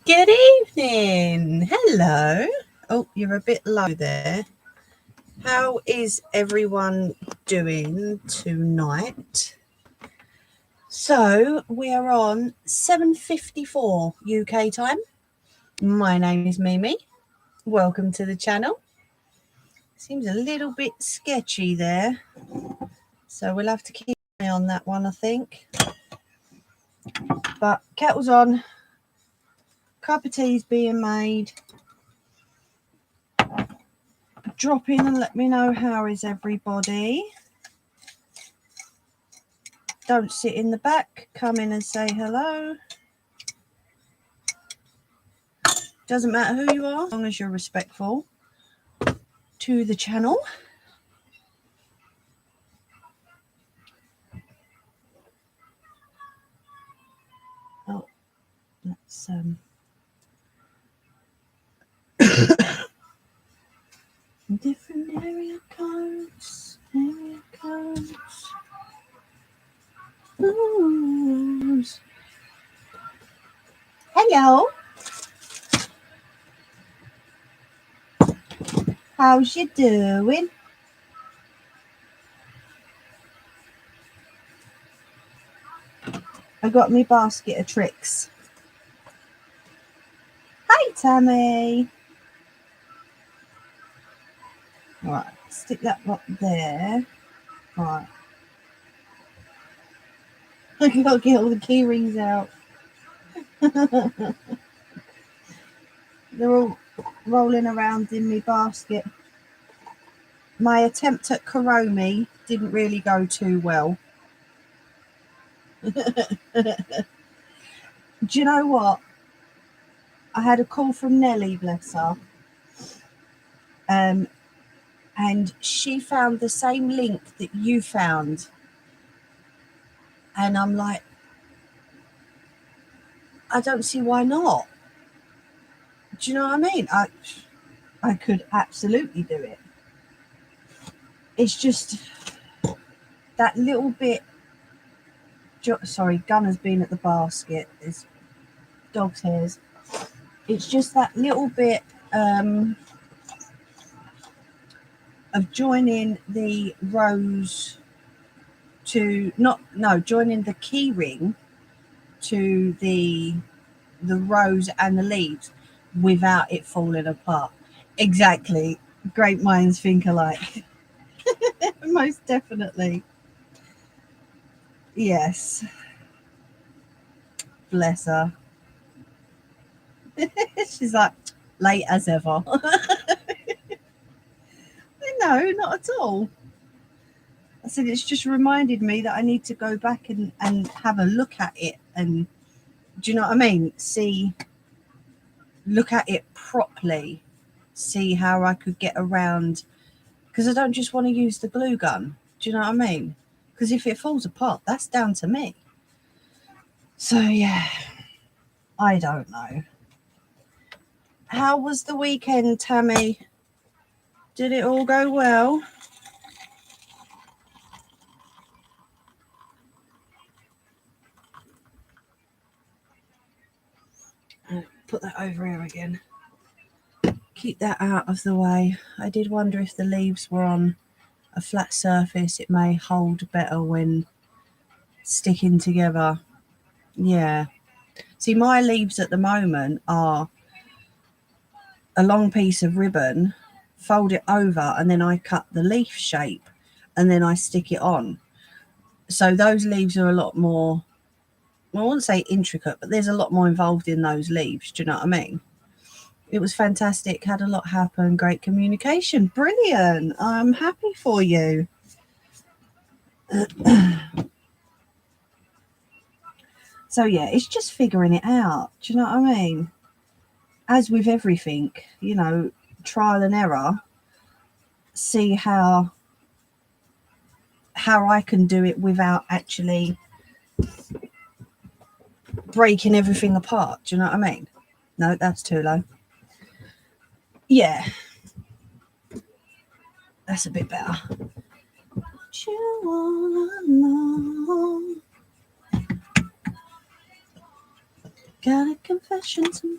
Good evening. Hello. Oh, you're a bit low there. How is everyone doing tonight? So we are on 7:54 UK time. My name is Mimi. Welcome to the channel. Seems a little bit sketchy there, so we'll have to keep an eye on that one, I think. But kettle's on. Cup of tea's being made. Drop in and let me know how is everybody. Don't sit in the back. Come in and say hello. Doesn't matter who you are, as long as you're respectful to the channel. Oh, that's different area codes. Ooh. Hello. How's you doing? I got me basket of tricks. Hi, Tammy. Right, stick that lot there. Right. I've got to get all the key rings out. They're all rolling around in my basket. My attempt at Kuromi didn't really go too well. Do you know what? I had a call from Nellie, bless her. And she found the same link that you found. And I'm like, I don't see why not. Do you know what I mean? I could absolutely do it. It's just that little bit. Sorry, Gunner's been at the basket. There's dog's hairs. It's just that little bit of joining the rows to joining the key ring to the rows and the leaves without it falling apart. Exactly. Great minds think alike. Most definitely. Yes. Bless her. She's like, late as ever. No, not at all. I said it's just reminded me that I need to go back and have a look at it, and do you know what I mean? Look at it properly, see how I could get around, because I don't just want to use the glue gun. Do you know what I mean? Because if it falls apart, that's down to me. So yeah, I don't know. How was the weekend, Tammy? Did it all go well? Put that over here again. Keep that out of the way. I did wonder if the leaves were on a flat surface, it may hold better when sticking together. Yeah. See, my leaves at the moment are a long piece of ribbon, fold it over, and then I cut the leaf shape and then I stick it on. So those leaves are a lot more, well, I wouldn't say intricate, but there's a lot more involved in those leaves. Do you know what I mean? It was fantastic. Had a lot happen. Great communication. Brilliant. I'm happy for you. So yeah, it's just figuring it out. Do you know what I mean? As with everything, you know, trial and error. See how I can do it without actually breaking everything apart. Do you know what I mean? No, that's too low. Yeah. That's a bit better. You wanna know. Got a confession to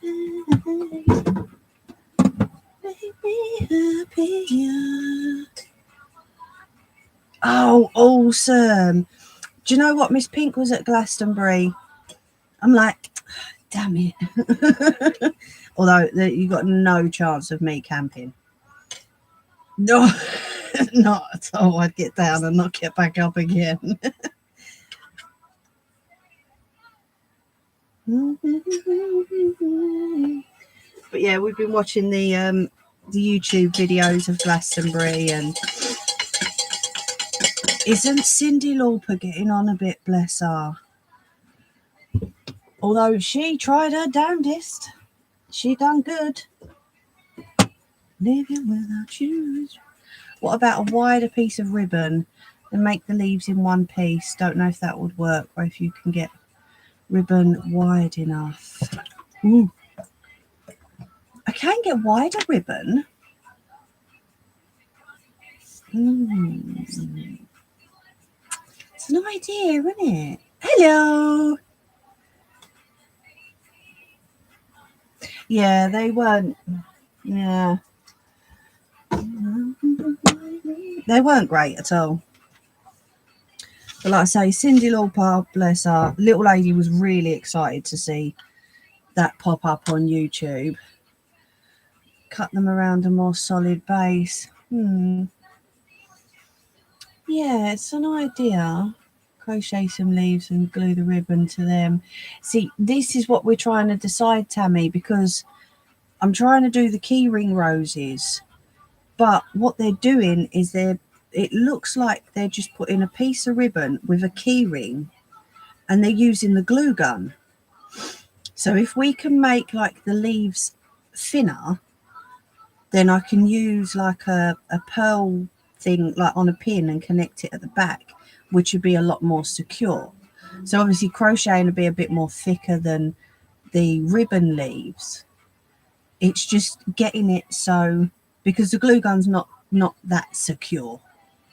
make me happier. Oh, awesome. Do you know what? Miss Pink was at Glastonbury. I'm like, damn it. Although you got no chance of me camping. No, not at all. I'd get down and not get back up again. But yeah, we've been watching the YouTube videos of Glastonbury, and isn't Cyndi Lauper getting on a bit, bless her? Although she tried her damnedest, she done good. Living without you. What about a wider piece of ribbon and make the leaves in one piece? Don't know if that would work, or if you can get ribbon wide enough. Ooh. I can get wider ribbon. It's an idea, isn't it? Hello. Yeah, they weren't. Yeah. They weren't great at all. But like I say, Cyndi Lauper, bless her, little lady was really excited to see that pop up on YouTube. Cut them around a more solid base. Yeah, it's an idea. Crochet some leaves and glue the ribbon to them. See, this is what we're trying to decide, Tammy, because I'm trying to do the keyring roses, but what they're doing is it looks like they're just putting a piece of ribbon with a keyring and they're using the glue gun. So if we can make like the leaves thinner, then I can use like a pearl thing like on a pin and connect it at the back, which would be a lot more secure. So obviously crocheting would be a bit more thicker than the ribbon leaves. It's just getting it so, because the glue gun's not that secure.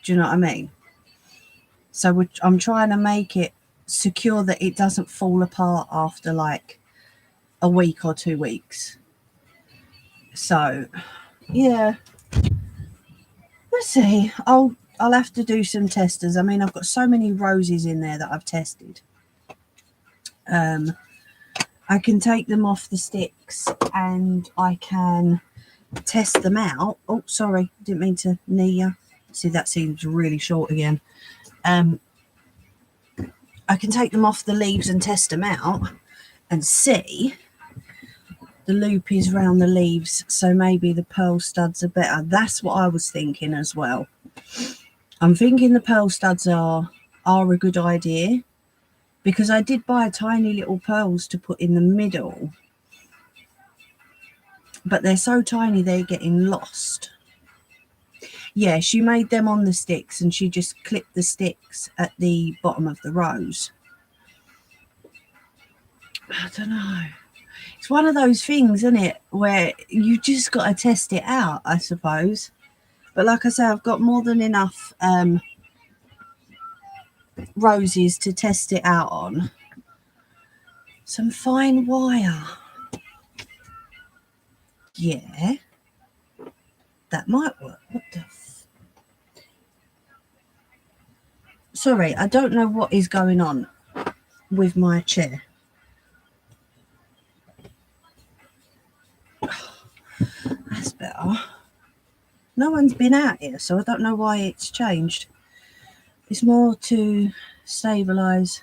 Do you know what I mean? So I'm trying to make it secure that it doesn't fall apart after like a week or 2 weeks. So yeah, we'll see. I'll have to do some testers. I mean, I've got so many roses in there that I've tested. I can take them off the sticks and I can test them out. Oh, sorry, didn't mean to knee you. See, that seems really short again. I can take them off the leaves and test them out and see. The loop is round the leaves, so maybe the pearl studs are better. That's what I was thinking as well. I'm thinking the pearl studs are a good idea, because I did buy tiny little pearls to put in the middle, but they're so tiny they're getting lost. Yeah, she made them on the sticks and she just clipped the sticks at the bottom of the rose. I don't know. It's one of those things, isn't it, where you just got to test it out, I suppose. But like I say, I've got more than enough roses to test it out on. Some fine wire. Yeah, that might work. What the Sorry, I don't know what is going on with my chair. That's better. No one's been out here, so I don't know why it's changed. It's more to stabilise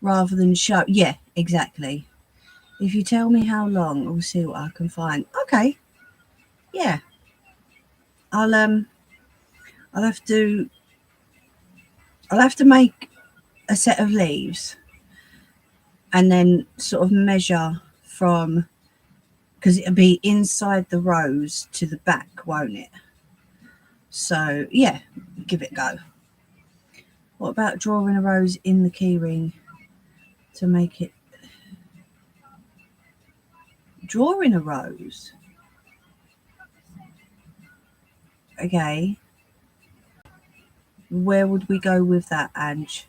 rather than show. Yeah, exactly. If you tell me how long, we'll see what I can find. Okay. Yeah. I'll have to make a set of leaves and then sort of measure from, because it'll be inside the rose to the back, won't it? So yeah, give it a go. What about drawing a rose in the keyring to make it? Drawing a rose? Okay. Where would we go with that, Ange?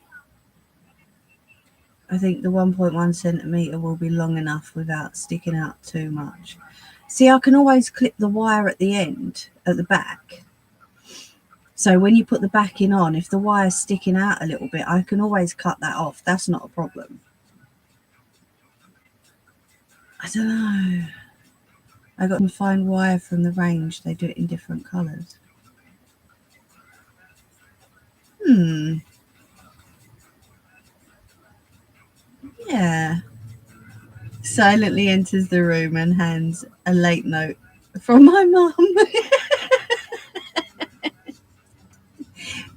I think the 1.1 centimetre will be long enough without sticking out too much. See, I can always clip the wire at the end, at the back. So when you put the backing on, if the wire's sticking out a little bit, I can always cut that off. That's not a problem. I don't know. I got some fine wire from the range. They do it in different colours. Yeah. Silently enters the room and hands a late note from my mum.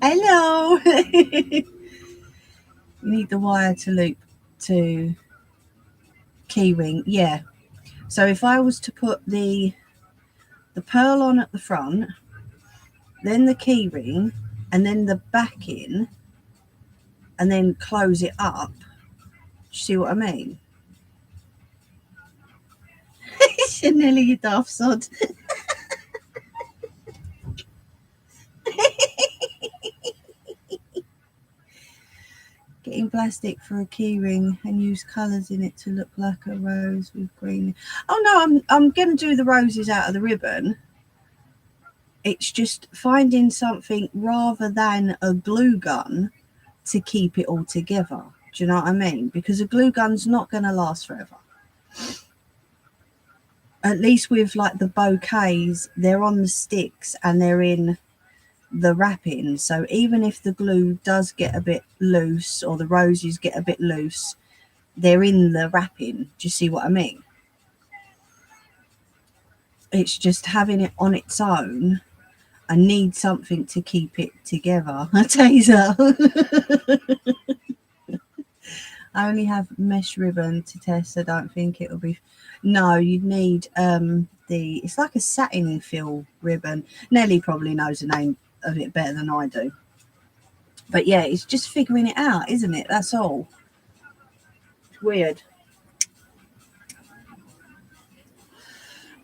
Hello. You need the wire to loop to keyring. Yeah. So if I was to put the pearl on at the front, then the keyring, and then the backing, and then close it up. Do you see what I mean? Nearly, you daft sod. Getting plastic for a keyring and use colours in it to look like a rose with green. Oh no, I'm going to do the roses out of the ribbon. It's just finding something rather than a glue gun to keep it all together. Do you know what I mean? Because a glue gun's not going to last forever. At least with like the bouquets, they're on the sticks and they're in the wrapping. So even if the glue does get a bit loose or the roses get a bit loose, they're in the wrapping. Do you see what I mean? It's just having it on its own. I need something to keep it together. A taser. I only have mesh ribbon to test. I don't think it'll be. No, you'd need it's like a satin feel ribbon. Nelly probably knows the name of it better than I do. But yeah, it's just figuring it out, isn't it? That's all. It's weird.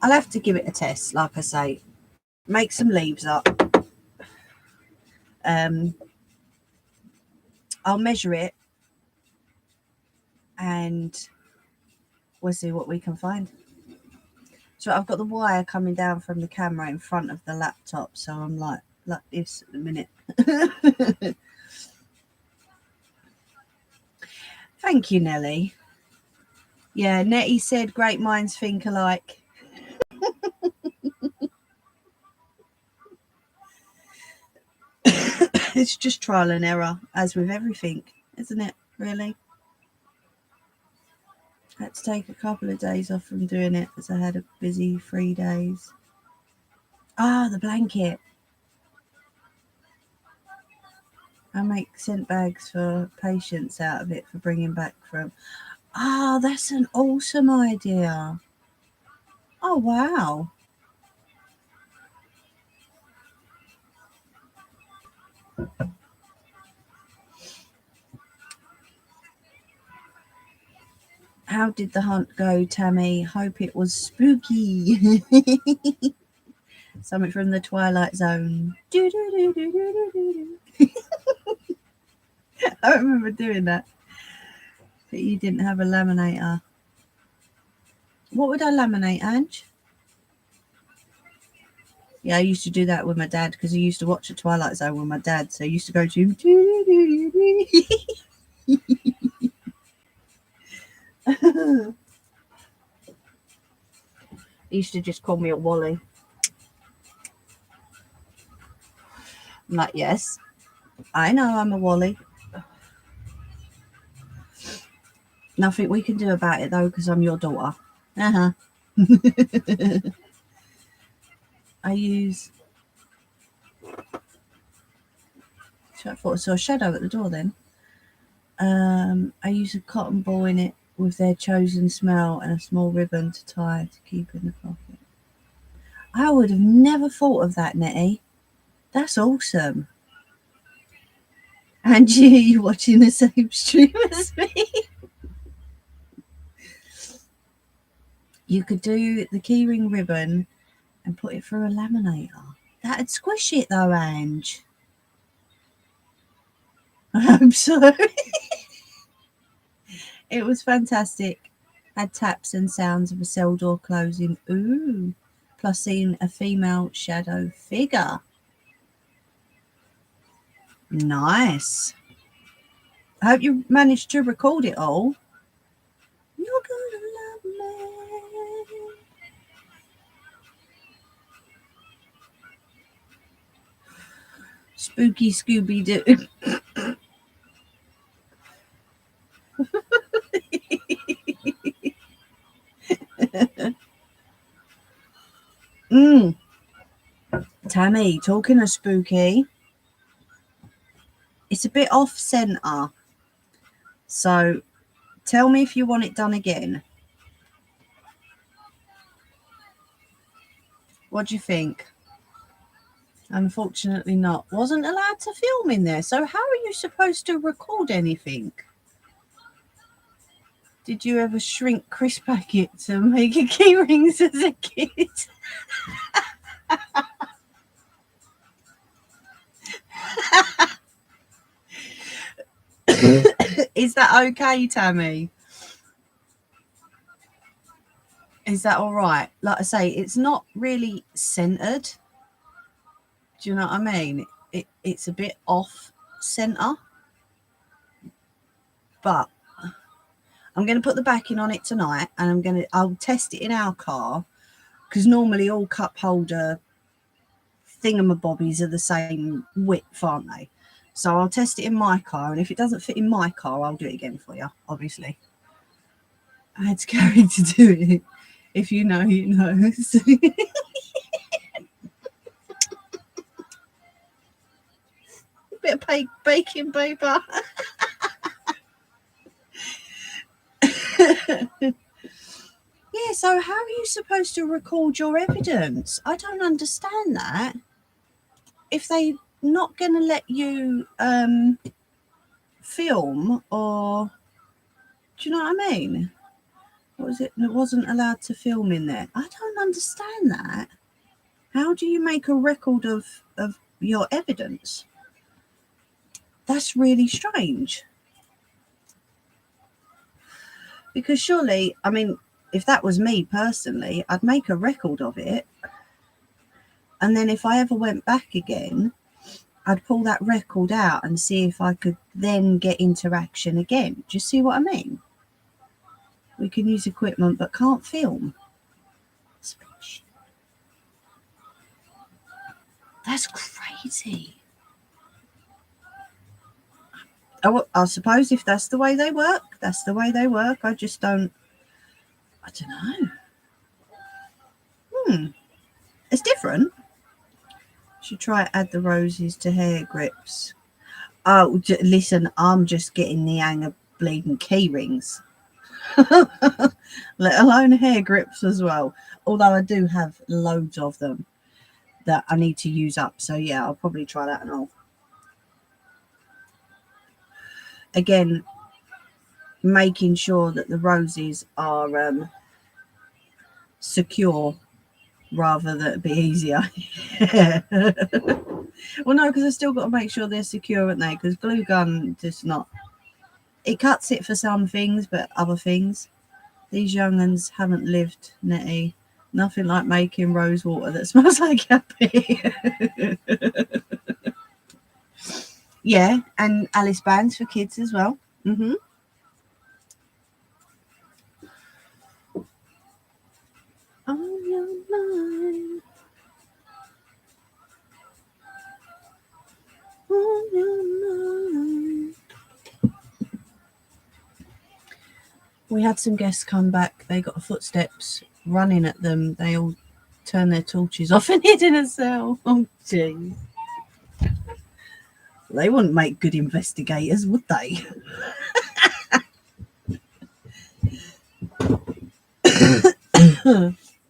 I'll have to give it a test, like I say. Make some leaves up. I'll measure it and we'll see what we can find. So I've got the wire coming down from the camera in front of the laptop, so I'm like this at the minute. Thank you, Nelly. Yeah, Nettie said great minds think alike. It's just trial and error, as with everything, isn't it, really? I had to take a couple of days off from doing it as I had a busy 3 days. Ah, the blanket. I make scent bags for patients out of it for bringing back from. Ah, that's an awesome idea. Oh, wow. How did the hunt go, Tammy? Hope it was spooky. Something from the Twilight Zone. I remember doing that. But you didn't have a laminator. What would I laminate, Ange? Yeah, I used to do that with my dad because I used to watch the Twilight Zone with my dad. So I used to go to him. He used to just call me a Wally. I'm like, yes, I know I'm a Wally. Nothing we can do about it though, because I'm your daughter. I use. I thought I saw a shadow at the door then. I use a cotton ball in it with their chosen smell and a small ribbon to tie to keep in the pocket. I would have never thought of that, Nettie. That's awesome. And you watching the same stream as me. You could do the keyring ribbon and put it through a laminator. That'd squish it though, Ange. I hope so. It was fantastic. Had taps and sounds of a cell door closing. Ooh. Plus seeing a female shadow figure. Nice. I hope you managed to record it all. You're gonna love me. Spooky Scooby-Doo. Tammy, talking of spooky, it's a bit off centre. So tell me if you want it done again. What do you think? Unfortunately not. Wasn't allowed to film in there. So how are you supposed to record anything? Did you ever shrink crisp packets and make a keyrings as a kid? Is that okay, Tammy? Is that all right? Like I say, it's not really centered. Do you know what I mean? It's a bit off center. But I'm going to put the backing on it tonight, and I'll test it in our car, because normally all cup holder thingamabobbies are the same width, aren't they? So I'll test it in my car, and if it doesn't fit in my car, I'll do it again for you, obviously. I had to carry to do it. If you know, you know. A bit of baking paper. Yeah, so how are you supposed to record your evidence? I don't understand that. If they're not going to let you film, or do you know what I mean? What was it? It wasn't allowed to film in there. I don't understand that. How do you make a record of your evidence? That's really strange. Because surely, I mean, if that was me personally, I'd make a record of it. And then if I ever went back again, I'd pull that record out and see if I could then get interaction again. Do you see what I mean? We can use equipment but can't film. That's crazy. I suppose if that's the way they work, that's the way they work. I don't know. It's different. Should try add the roses to hair grips. Oh, listen, I'm just getting the hang of bleeding key rings. Let alone hair grips as well. Although I do have loads of them that I need to use up. So yeah, I'll probably try that and all. Again, making sure that the roses are secure rather than it'd be easier. Well, no, because I still got to make sure they're secure, aren't they? Because glue gun just not. It cuts it for some things, but other things. These young uns haven't lived, Nettie. Nothing like making rose water that smells like happy. Yeah, and Alice bands for kids as well. Mm-hmm. On your mind. On your mind. We had some guests come back. They got footsteps running at them. They all turned their torches off and hid in a cell. Oh, jeez. They wouldn't make good investigators, would they?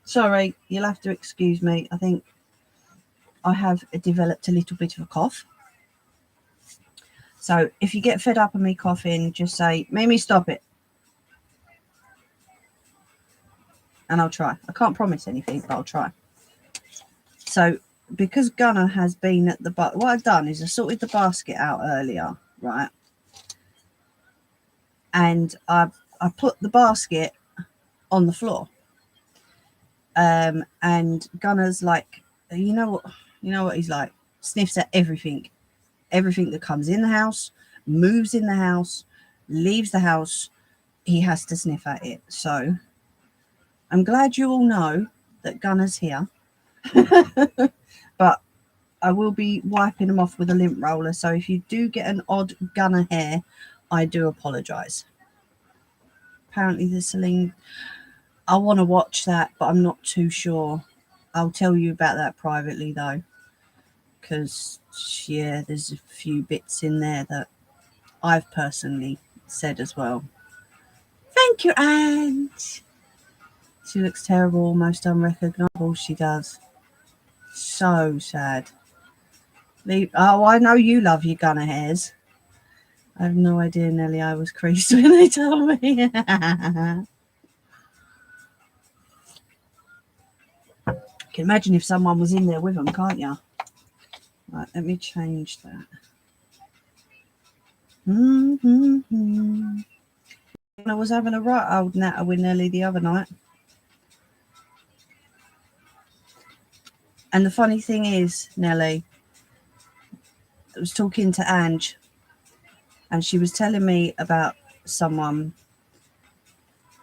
Sorry, you'll have to excuse me. I think I have developed a little bit of a cough. So if you get fed up of me coughing, just say, Mimi, stop it. And I'll try. I can't promise anything, but I'll try. So because Gunnar has been at the what I've done is I sorted the basket out earlier, right? And I've I put the basket on the floor. And Gunner's like, you know what he's like, sniffs at everything that comes in the house, moves in the house, leaves the house. He has to sniff at it. So I'm glad you all know that Gunner's here. But I will be wiping them off with a lint roller. So if you do get an odd Gunner hair, I do apologise. Apparently the Celine, I want to watch that, but I'm not too sure. I'll tell you about that privately though, because yeah, there's a few bits in there that I've personally said as well. Thank you, Ange. She looks terrible, almost unrecognisable. She does. So sad. Oh, I know you love your Gunner hairs. I have no idea, Nelly. I was creased when they told me. You can imagine if someone was in there with them, can't you? Right, let me change that. I was having a right old natter with Nelly the other night. And the funny thing is, Nelly, I was talking to Ange, and she was telling me about someone,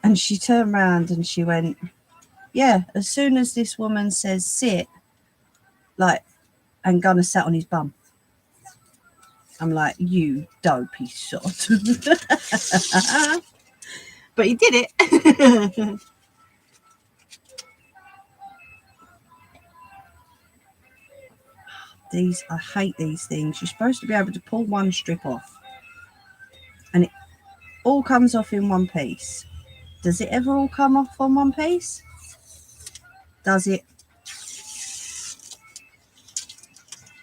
and she turned around and she went, yeah, as soon as this woman says sit, like, and Gunner sat on his bum. I'm like, you dopey sod. But he did it. I hate these things. You're supposed to be able to pull one strip off and it all comes off in one piece. Does it ever all come off on one piece? Does it?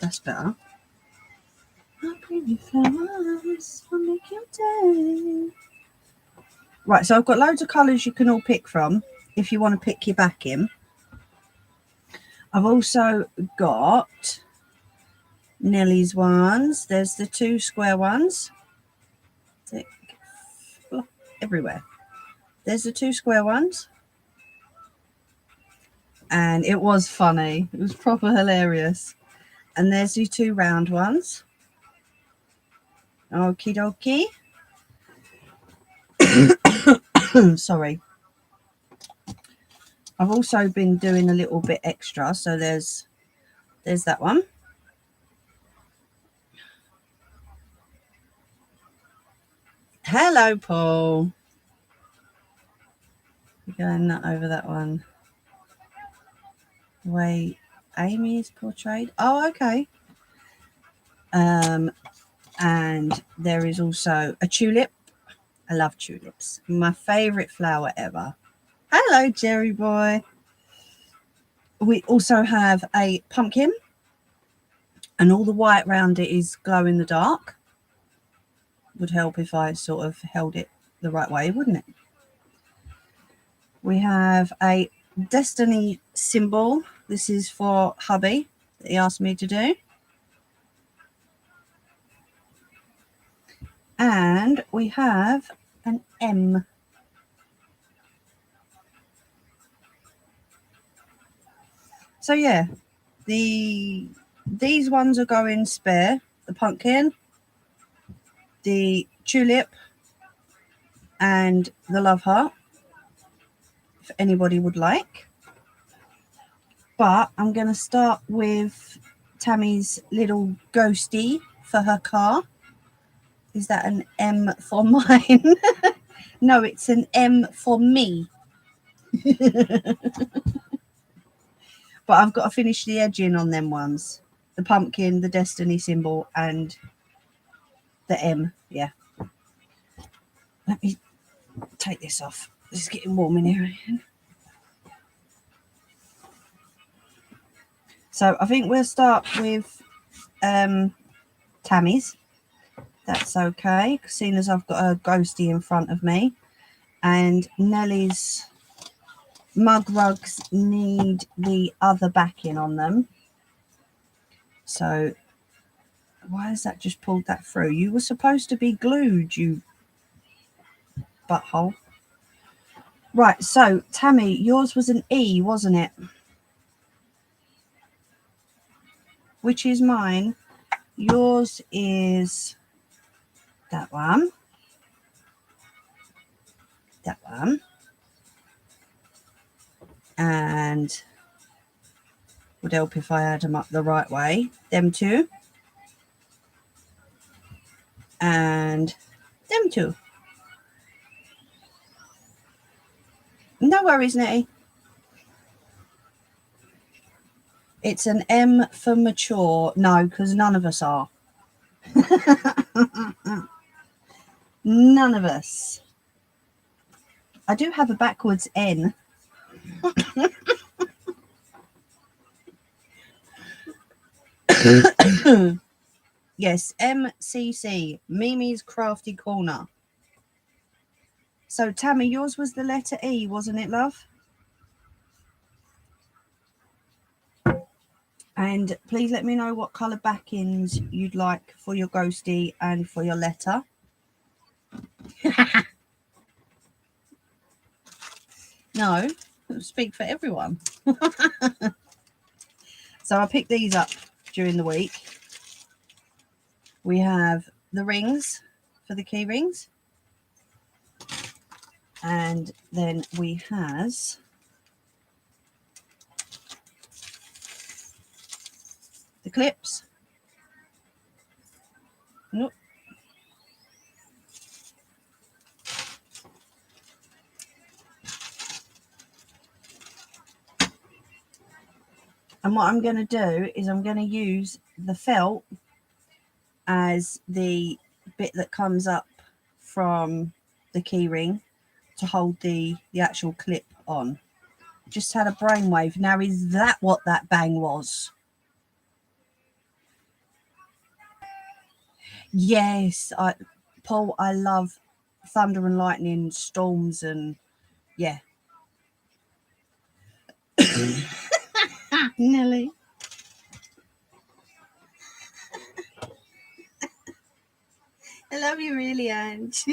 That's better. I'll bring you flowers, I'll make your day. Right, so I've got loads of colours you can all pick from if you want to pick your back in. I've also got Nelly's ones. There's the 2 square ones. Everywhere. There's the 2 square ones. And it was funny. It was proper hilarious. And there's the 2 round ones. Okie dokie. Sorry. I've also been doing a little bit extra. So there's that one. Hello, Paul. We're going over that one. The way Amy is portrayed. Oh, okay. And there is also a tulip. I love tulips. My favourite flower ever. Hello, Jerry boy. We also have a pumpkin. And all the white around it is glow in the dark. Would help if I sort of held it the right way, wouldn't it? We have a destiny symbol. This is for hubby that he asked me to do. And we have an M. So yeah, these ones are going spare. The pumpkin, the tulip, and the love heart, if anybody would like. But I'm going to start with Tammy's little ghosty for her car. Is that an M for mine? No, it's an M for me. But I've got to finish the edging on them ones. The pumpkin, the destiny symbol, and the M. Yeah. Let me take this off. It's getting warm in here again. So I think we'll start with Tammy's. That's okay, seeing as I've got a ghosty in front of me. And Nelly's mug rugs need the other backing on them. So why has that just pulled that through? You were supposed to be glued, you butthole. Right, so Tammy, yours was an E, wasn't it? Which is mine. Yours is that one. That one. And would help if I add them up the right way. Them two. And them two. No worries, Nettie. It's an M for mature. No, because none of us are. None of us. I do have a backwards N. Yes, MCC, Mimi's Crafty Corner. So, Tammy, yours was the letter E, wasn't it, love? And please let me know what colour backings you'd like for your ghosty and for your letter. No, speak for everyone. So I picked these up during the week. We have the rings for the key rings. And then we has the clips. Nope. And what I'm going to do is I'm going to use the felt as the bit that comes up from the key ring to hold the actual clip on. Just had a brainwave. Now, is that what that bang was? Yes, Paul, I love thunder and lightning, storms, and yeah. Nelly. I love you really, Ange.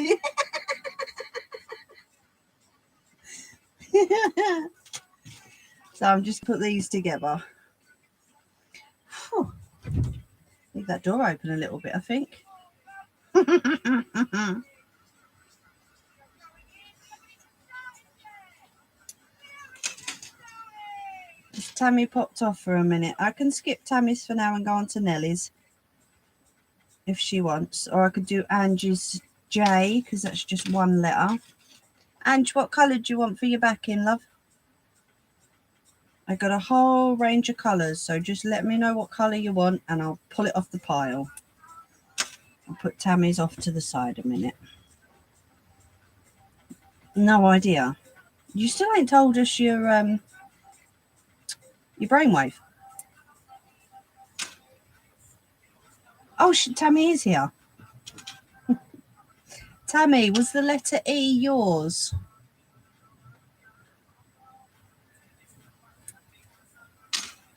So I'm just put these together. Whew. Leave that door open a little bit, I think. Tammy popped off for a minute. I can skip Tammy's for now and go on to Nelly's if she wants. Or I could do Angie's J because that's just one letter. Ange, what colour do you want for your backing, love? I got a whole range of colours, so just let me know what colour you want and I'll pull it off the pile. I'll put Tammy's off to the side a minute. No idea. You still ain't told us your brainwave. Oh, Tammy is here. Tammy, was the letter E yours?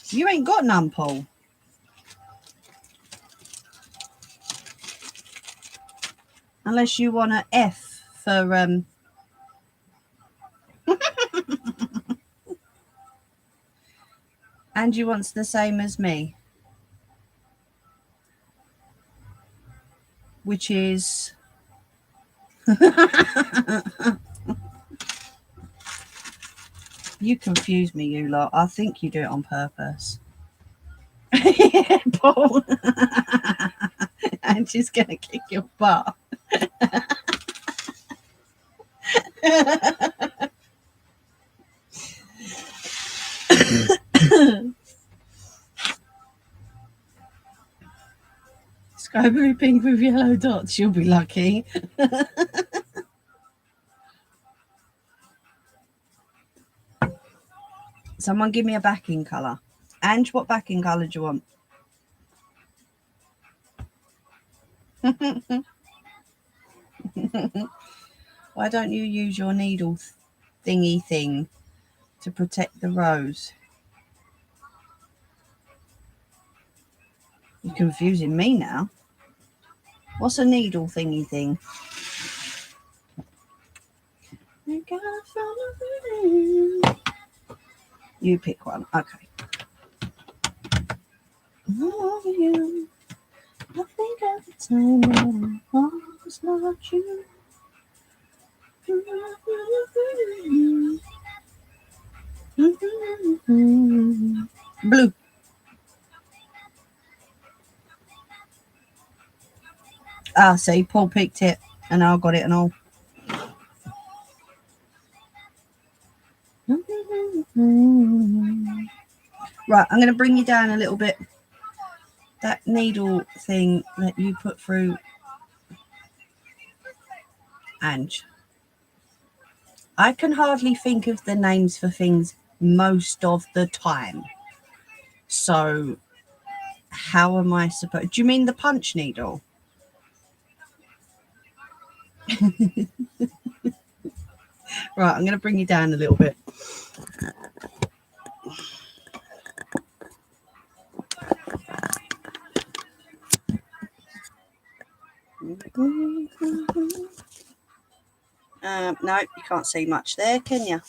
You ain't got none, Paul. Unless you want an F for Angie wants the same as me, which is you confuse me, you lot. I think you do it on purpose. Yeah, Paul. Angie's gonna kick your butt. Sky blue pink with yellow dots. You'll be lucky. Someone give me a backing colour. Ange, what backing colour do you want? Why don't you use your needle thingy thing to protect the rose? You're confusing me now. What's a needle thingy thing? You pick one. Okay. Love you. I think at the time that I always loved you. Blue. Ah, see, Paul picked it and I got it and all. Right, I'm going to bring you down a little bit. That needle thing that you put through, Ange. I can hardly think of the names for things most of the time. So how am I supposed... Do you mean the punch needle? Right, I'm going to bring you down a little bit. No, you can't see much there, can you?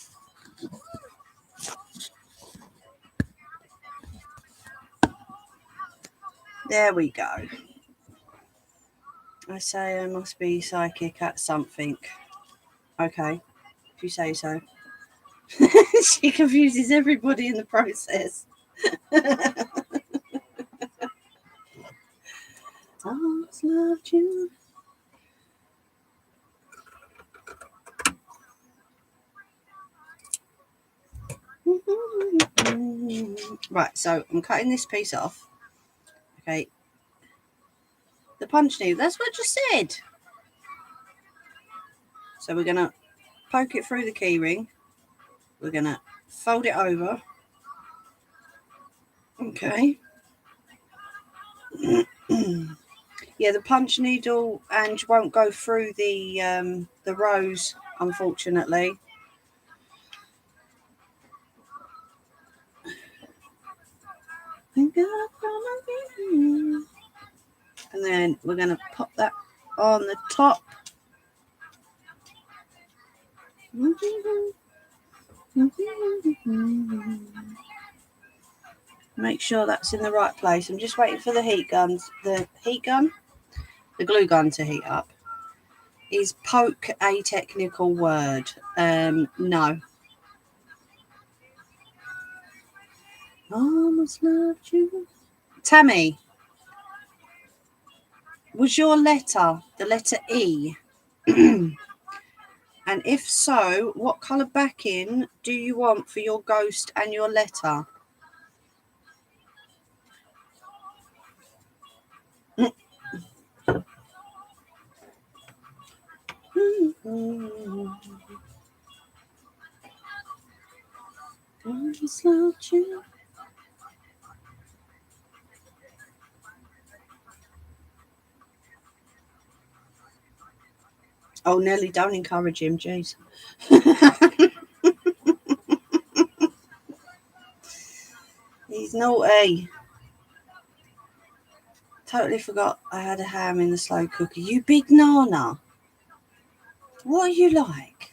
There we go. I say I must be psychic at something. Okay, if you say so. She confuses everybody in the process. I always loved you. Right, so I'm cutting this piece off. Okay. The punch needle, that's what I just said. So we're going to poke it through the key ring. We're going to fold it over. Okay. Yeah, the punch needle and won't go through the rose, unfortunately. And then we're going to pop that on the top. Make sure that's in the right place. I'm just waiting for the glue gun to heat up. Is poke a technical word? No. Almost loved you. Tammy, was your letter the letter E? And if so, what colour backing do you want for your ghost and your letter? Almost loved you. Oh, Nelly, don't encourage him, jeez. He's naughty. Totally forgot I had a ham in the slow cooker. You big nana. What are you like?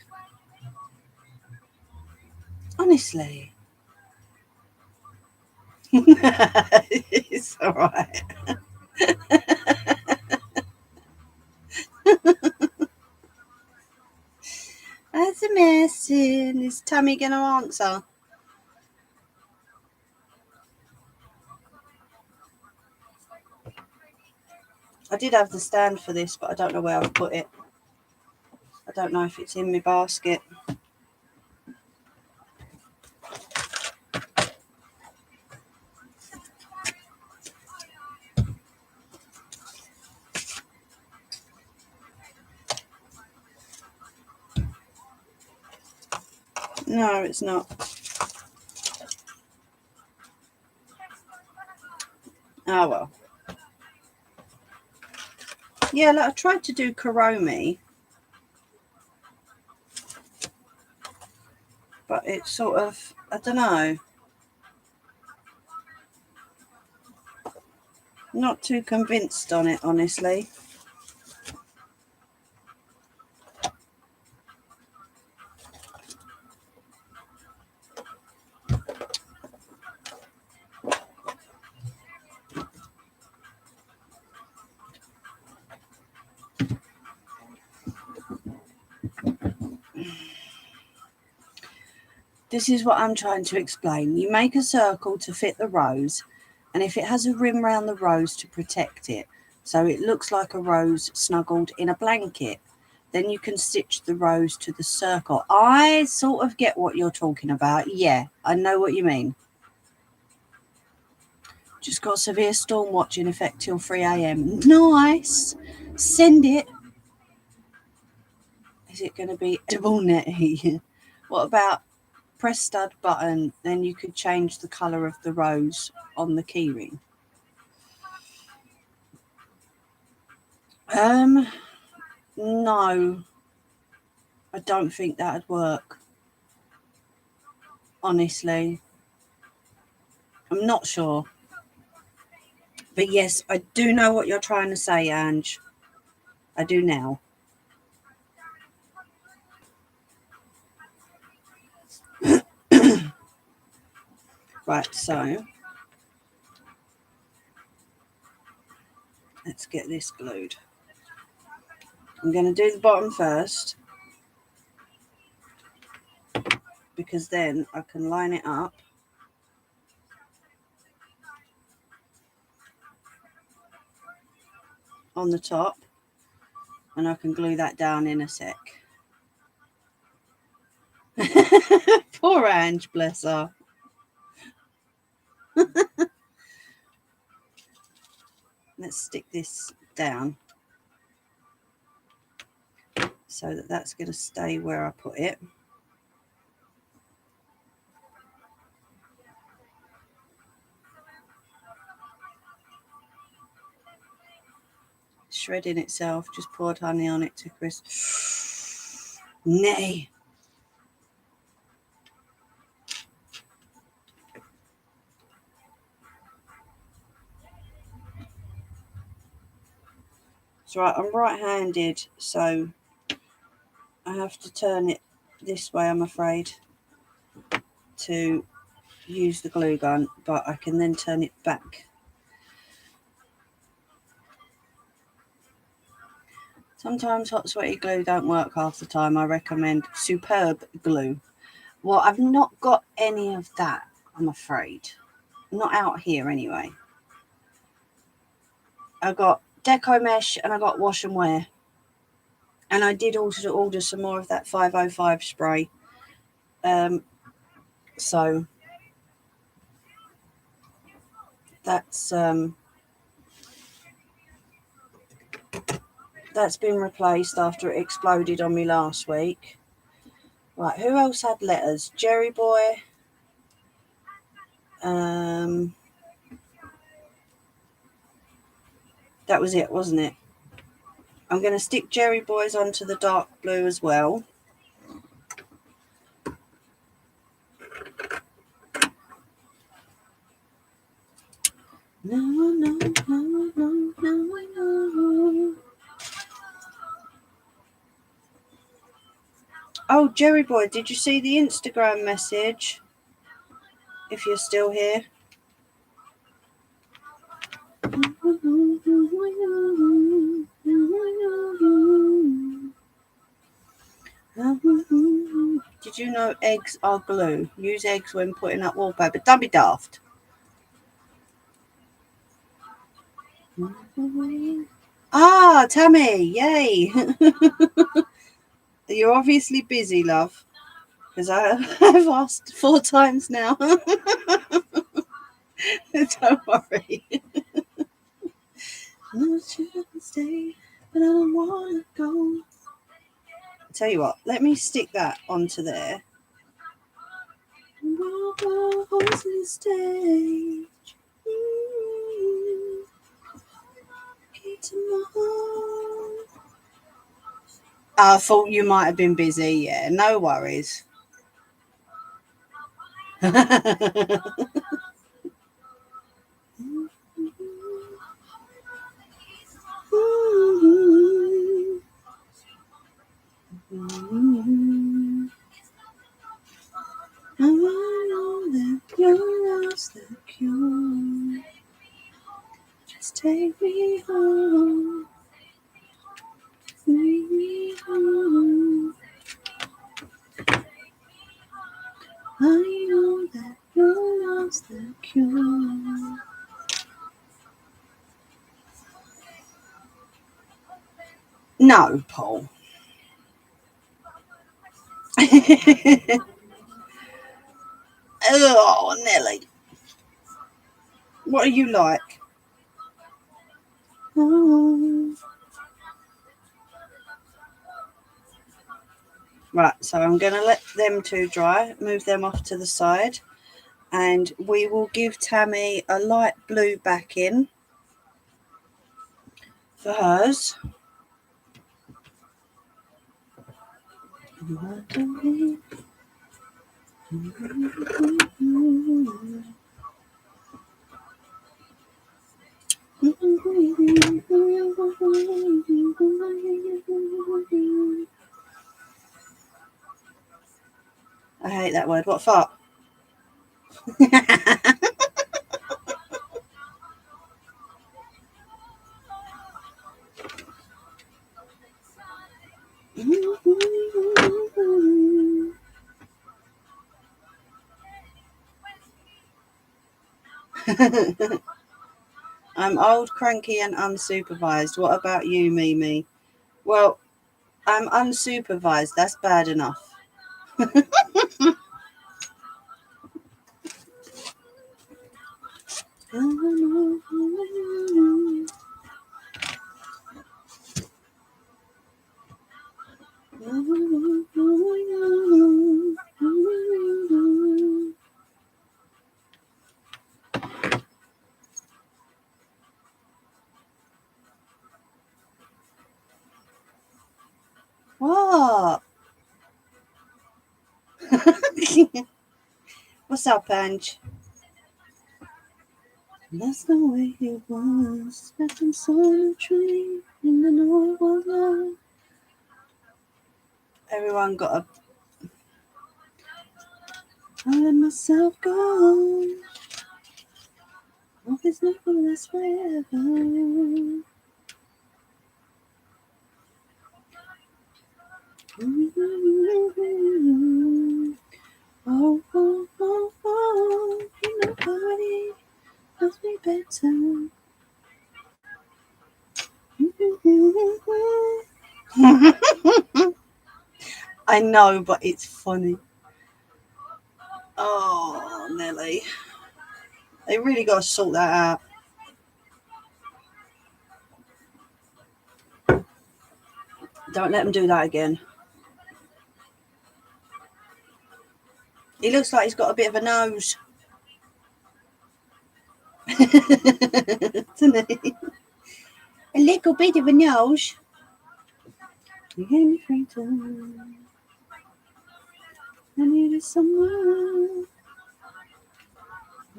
Honestly. It's all right. That's a mess. Is Tammy going to answer? I did have the stand for this, but I don't know where I've put it. I don't know if it's in my basket. No, it's not. Oh, well. Yeah, like I tried to do Kuromi, but it's sort of, I don't know. Not too convinced on it, honestly. This is what I'm trying to explain. You make a circle to fit the rose, and if it has a rim around the rose to protect it, so it looks like a rose snuggled in a blanket, then you can stitch the rose to the circle. I sort of get what you're talking about. Yeah, I know what you mean. Just got severe storm watch in effect till 3 a.m. Nice. Send it. Is it going to be edible, Nettie? What about press stud button? Then you could change the colour of the rose on the keyring. No, I don't think that'd work. Honestly, I'm not sure. But yes, I do know what you're trying to say, Ange. I do now. Right, so let's get this glued. I'm going to do the bottom first, because then I can line it up on the top, and I can glue that down in a sec. Poor Ange, bless her. Let's stick this down so that that's going to stay where I put it. Shredding itself, just poured honey on it to crisp. Nay. That's right, I'm right-handed, so I have to turn it this way, I'm afraid, to use the glue gun, but I can then turn it back. Sometimes hot sweaty glue don't work half the time. I recommend Superb glue. Well, I've not got any of that, I'm afraid. Not out here anyway. I got Deco Mesh and I got Wash and Wear. And I did also order some more of that 505 spray. So that's been replaced after it exploded on me last week. Right, who else had letters? Jerry Boy. That was it, wasn't it? I'm going to stick Jerry Boys onto the dark blue as well. No. Oh, Jerry Boy, did you see the Instagram message? If you're still here. Did you know eggs are glue? Use eggs when putting up wallpaper. Don't be daft. Ah, Tammy, yay. You're obviously busy, love, because I've asked 4 times now. Don't worry. I shouldn't stay, but I don't want to go. I'll tell you what, let me stick that onto there. Stage. I thought you might have been busy. Yeah, no worries. The cure. Just take me home. Take me home. I know that your love's the cure. No, Paul. Oh, Nelly. What are you like? Oh. Right, so I'm going to let them two dry, move them off to the side, and we will give Tammy a light blue backing for hers. I hate that word. What fart? I'm old, cranky, and unsupervised. What about you, Mimi? Well, I'm unsupervised. That's bad enough. What? What's up, Ange? That's the way it was. Nothing solitary in the north of love. Everyone got a. I let myself go. Hope it's not gonna last forever. Oh, oh, oh, oh, ain't nobody loves me better. I know, but it's funny. Oh, Nelly. They really got to sort that out. Don't let them do that again. He looks like he's got a bit of a nose. Doesn't he? A little bit of a nose. You gave me free time. I needed someone.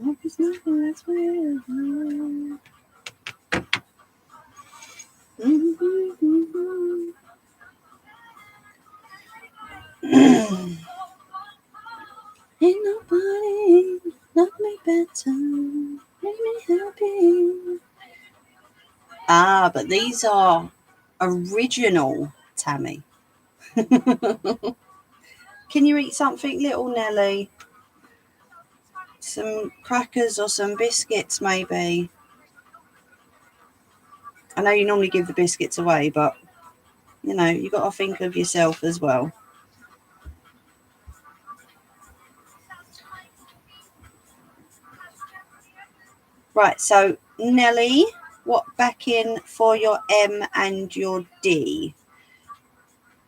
Hope it's nothing that's forever. Ain't nobody love me better, make me happy. Ah, but these are original, Tammy. Can you eat something little, Nelly? Some crackers or some biscuits, maybe. I know you normally give the biscuits away, but, you know, you got to think of yourself as well. Right, so Nelly, what backing for your M and your D?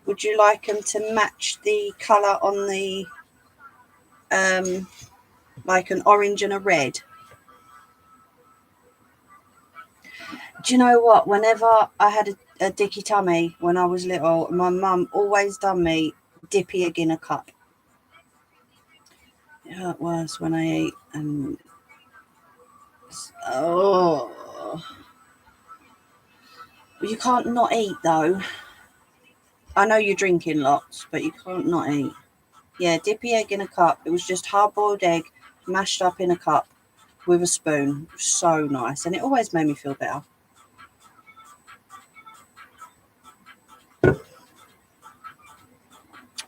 Would you like them to match the colour on the, like an orange and a red? Do you know what? Whenever I had a dicky tummy when I was little, my mum always done me dippy egg in a cup. It hurt worse when I ate, and oh, you can't not eat though. I know you're drinking lots, but you can't not eat. Yeah, dippy egg in a cup. It was just hard-boiled egg mashed up in a cup with a spoon. So nice, and it always made me feel better.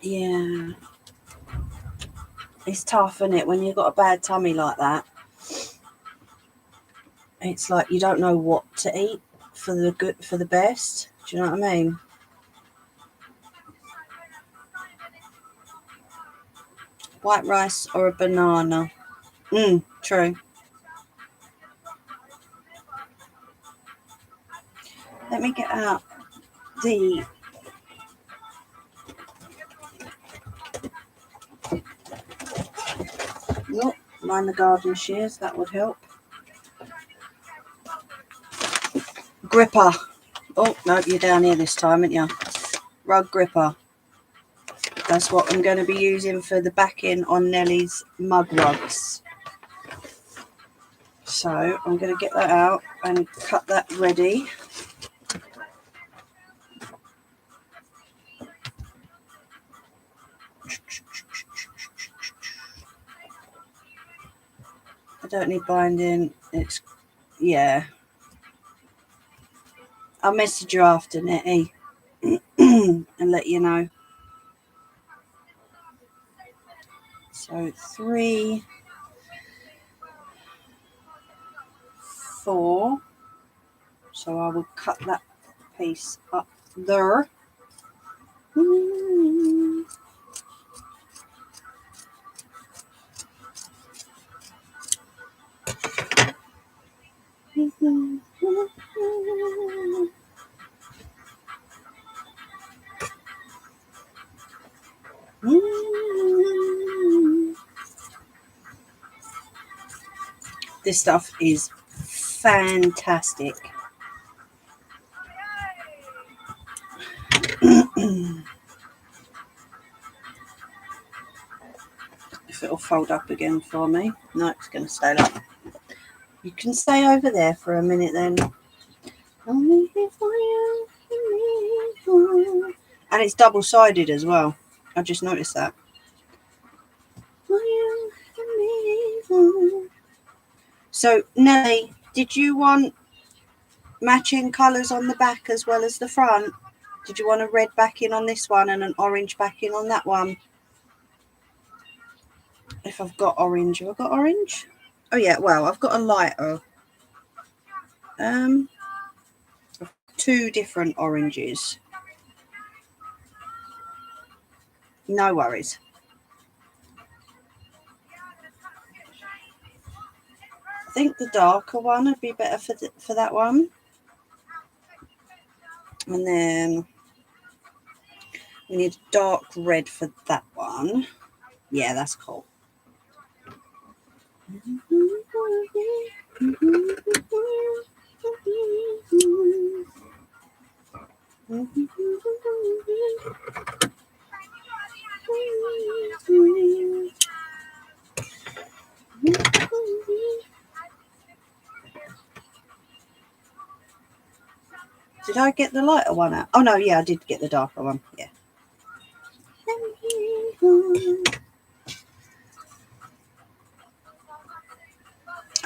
Yeah. It's tough, isn't it, when you've got a bad tummy like that? It's like you don't know what to eat for the best. Do you know what I mean? White rice or a banana? True. Let me get out the mind the garden shears, that would help. Gripper. Oh, no, you're down here this time, aren't you? Rug gripper. That's what I'm going to be using for the backing on Nellie's mug rugs. So I'm going to get that out and cut that ready. I don't need binding. It's, yeah. I'll message you after, Nettie, and let you know. So 3, 4. So I will cut that piece up there. This stuff is fantastic. If it'll fold up again for me. No, it's going to stay up. You can stay over there for a minute then. Only here for you. And it's double-sided as well. I just noticed that. So, Nellie, did you want matching colours on the back as well as the front? Did you want a red backing on this one and an orange backing on that one? If I've got orange. Have I got orange? Oh, yeah, well, I've got a lighter. 2 different oranges. No worries. I think the darker one would be better for that one. And then we need dark red for that one. Yeah, that's cool. Did I get the lighter one out? Oh, no, yeah, I did get the darker one. Yeah.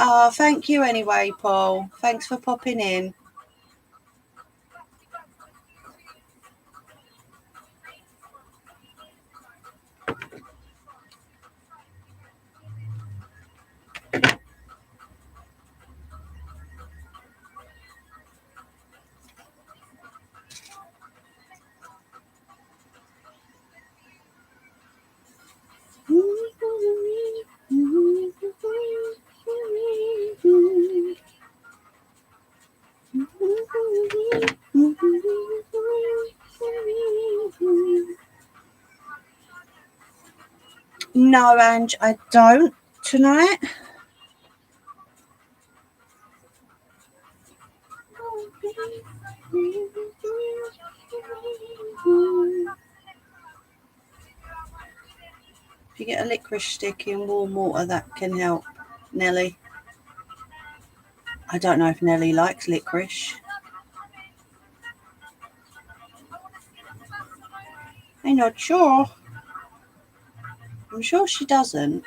Oh, thank you anyway, Paul. Thanks for popping in. No, Ange, I don't tonight. If you get a licorice stick in warm water, that can help, Nellie. I don't know if Nellie likes licorice. I'm not sure. I'm sure she doesn't.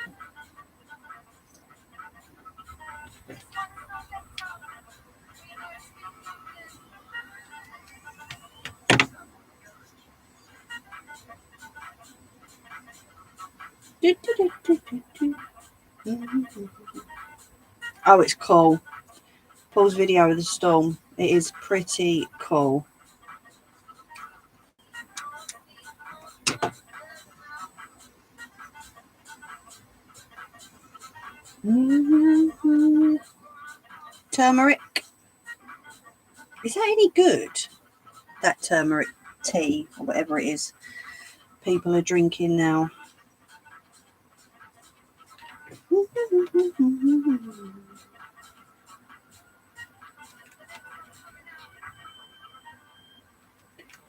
Oh, it's cool. Paul's video of the storm. It is pretty cool. Turmeric. Is that any good? That turmeric tea or whatever it is people are drinking now.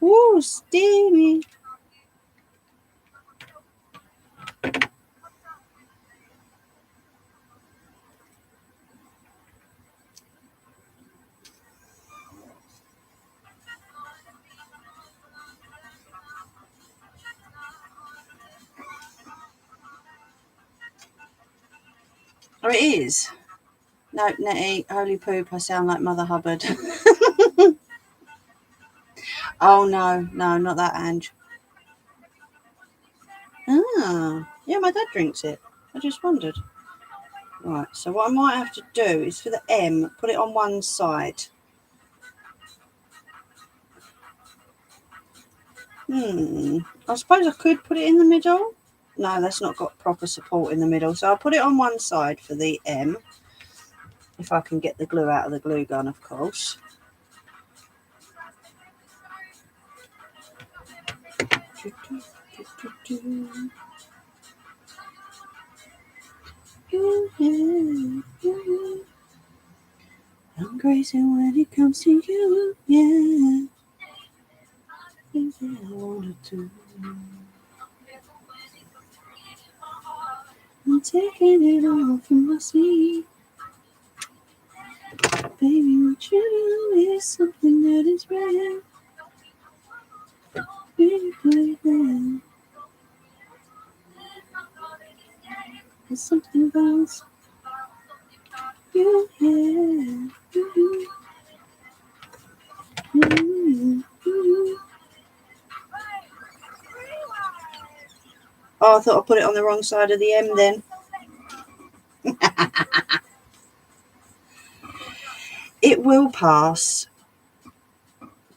Ooh, steamy. Oh, it is. No, Nettie, holy poop, I sound like Mother Hubbard. Oh, no, not that, Ange. Ah, yeah, my dad drinks it. I just wondered. Right, so what I might have to do is for the M, put it on one side. I suppose I could put it in the middle. No, that's not got proper support in the middle. So I'll put it on one side for the M. If I can get the glue out of the glue gun, of course. I'm crazy when it comes to you, yeah. Things that I wanna do. I'm taking it all from my sleeve. Baby, what you do is something that is rare. Baby, put it there. There's something about you, yeah. Oh, I thought I put it on the wrong side of the M then. It will pass.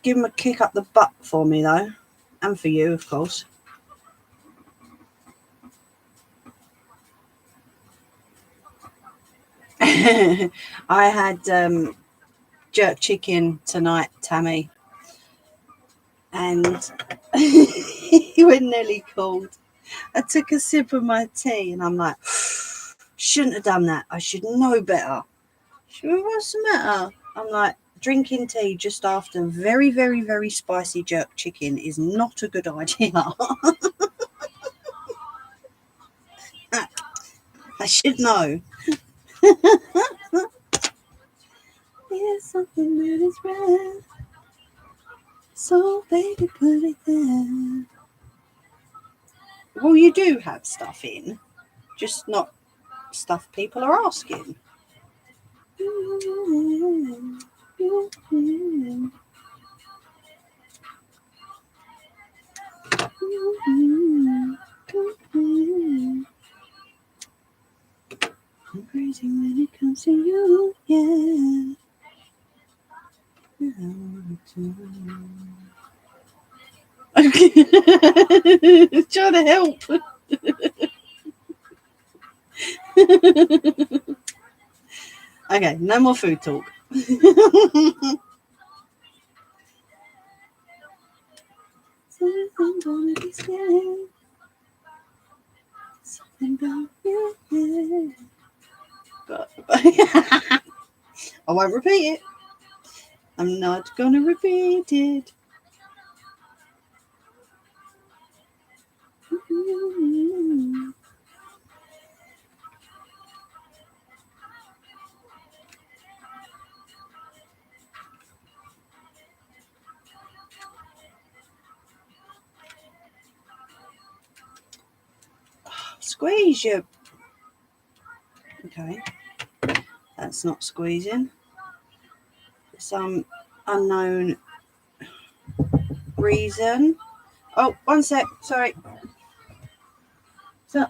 Give him a kick up the butt for me, though. And for you, of course. I had jerk chicken tonight, Tammy. And when Nelly called, I took a sip of my tea and I'm like, shouldn't have done that. I should know better. What's the matter? I'm like, drinking tea just after very, very, very spicy jerk chicken is not a good idea. I should know. There's something that is rare. So baby, put it there. Well, you do have stuff in, just not stuff people are asking. I'm crazy when it comes to you, yeah. Trying to help. Okay, no more food talk. I'm gonna be scared. Something about you, yeah. But I won't repeat it. I'm not gonna repeat it. Squeeze you. Okay, that's not squeezing. For some unknown reason. Oh, one sec. Sorry. So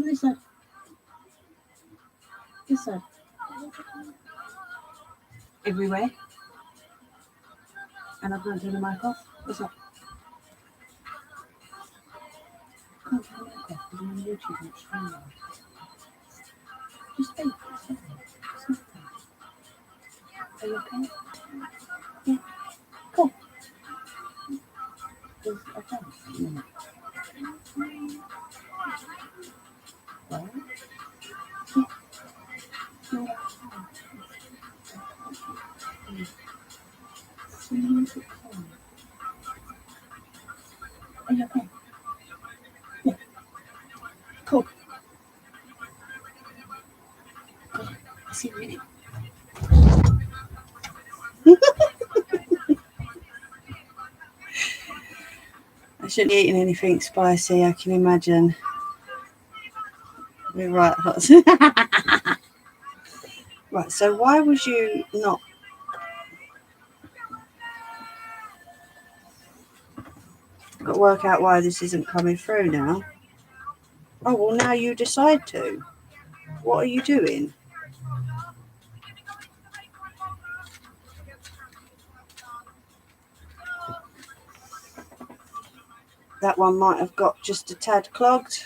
This side. This side. Everywhere. And I'm going to turn the mic off. What's up? I can't turn the mic off because I'm on YouTube and it's streaming. Just speak. Are you okay? Yeah. Cool. Is okay? No. Right. Yeah. No. Are you okay? Yeah. Cool. I'll see you in a minute. I shouldn't be eating anything spicy, I can imagine. We're right hot. Right, so why was you not? Got to work out why this isn't coming through now. Oh, well, now you decide to. What are you doing? That one might have got just a tad clogged.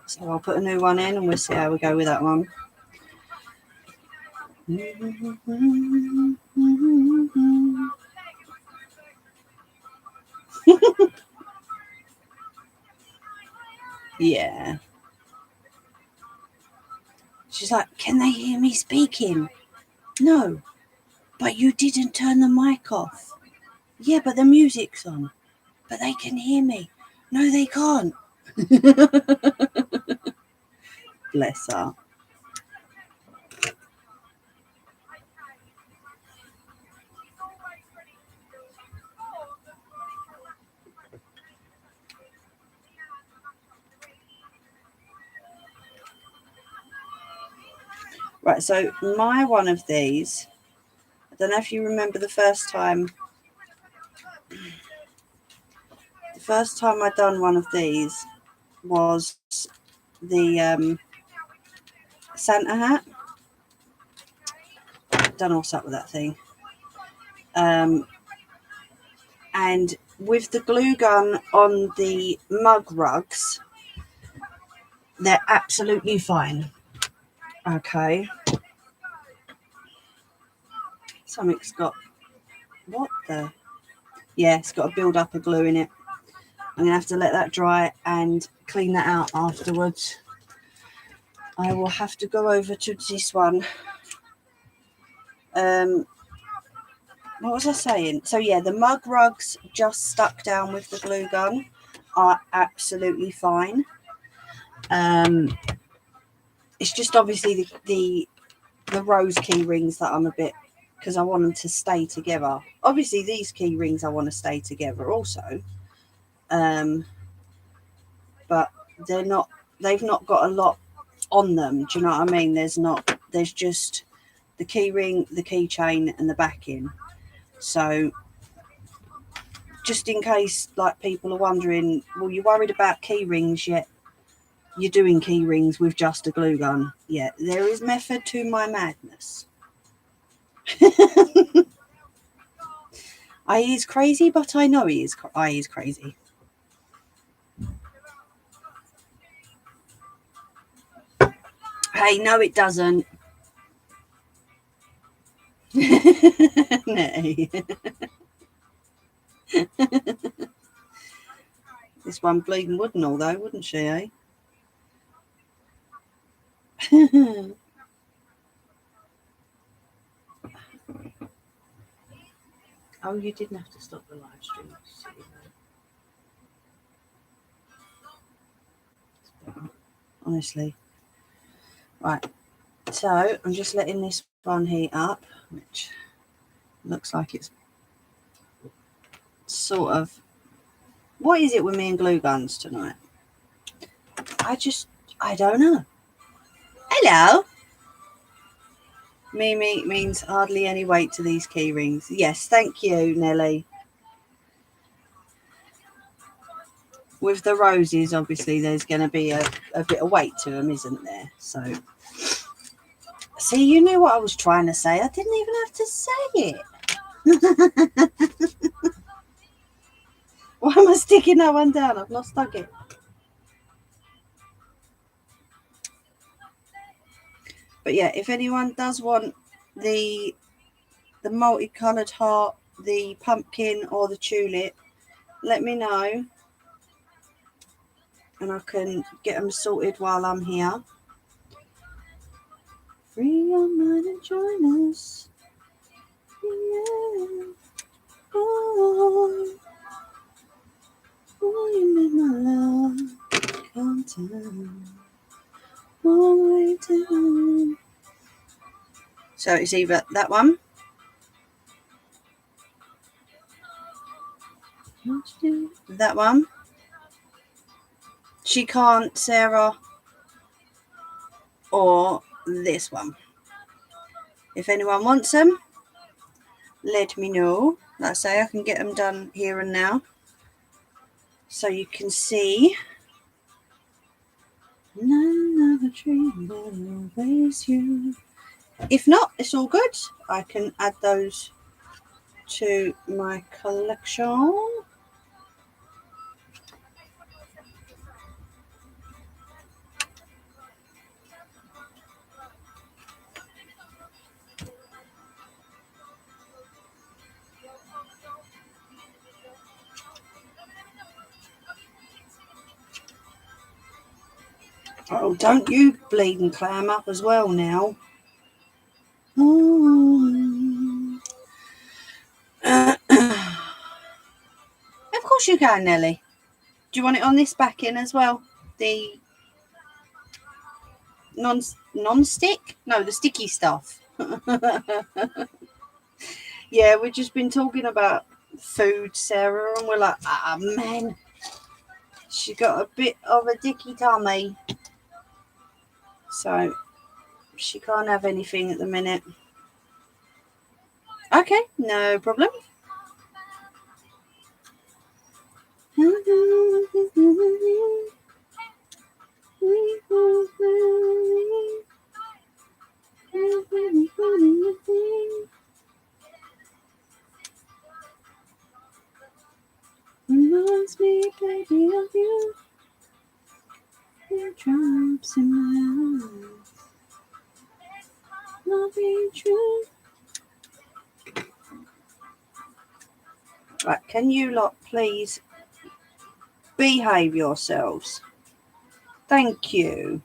So I'll put a new one in and we'll see how we go with that one. Yeah. She's like, can they hear me speaking? No, but you didn't turn the mic off. Yeah, but the music's on. But they can hear me. No, they can't. Bless her. Right, so my one of these, I don't know if you remember the first time I done one of these was the Santa hat. Don't know what's up with that thing. And with the glue gun on the mug rugs, they're absolutely fine. Okay. Something's got, what the? Yeah, it's got a build up of glue in it. I'm going to have to let that dry and clean that out afterwards. I will have to go over to this one. What was I saying? So yeah, the mug rugs just stuck down with the glue gun are absolutely fine. It's just obviously the rose key rings that I'm a bit, because I want them to stay together. Obviously these key rings I want to stay together also. But they've not got a lot on them. Do you know what I mean? There's just the key ring, the keychain and the backing. So just in case like people are wondering, well, you're worried about key rings yet you're doing key rings with just a glue gun. Yeah, there is method to my madness. I is crazy, but I know he is crazy. Hey, no, it doesn't. Nay. This one bleeding wouldn't all though, wouldn't she, eh? Oh, you didn't have to stop the live stream. Honestly. Right. So I'm just letting this one heat up, which looks like it's sort of. What is it with me and glue guns tonight? I don't know. Hello. Mimi means hardly any weight to these key rings. Yes, thank you, Nelly. with the roses, obviously, there's going to be a bit of weight to them, isn't there? So, see, you knew what I was trying to say. I didn't even have to say it. Why am I sticking that one down? I've not stuck it. But yeah, if anyone does want the multicoloured heart, the pumpkin or the tulip, let me know. And I can get them sorted while I'm here. Free your mind and join us. Yeah. Oh, you make my love come down. All the way down. So it's either that one. That one. She can't, Sarah. Or this one. If anyone wants them, let me know. Like I say, I can get them done here and now. So you can see. None of a dream will always you. If not, it's all good. I can add those to my collection. Oh, don't you bleeding clam up as well now. Of course you can, Nelly. Do you want it on this backing as well? The non-stick? No, the sticky stuff. Yeah, we've just been talking about food, Sarah, and we're like, man, she got a bit of a dicky tummy. So she can't have anything at the minute. Okay, no problem. Reminds me, baby, of you. Your drops in my eyes. Not being true. Right, can you lot please behave yourselves? Thank you.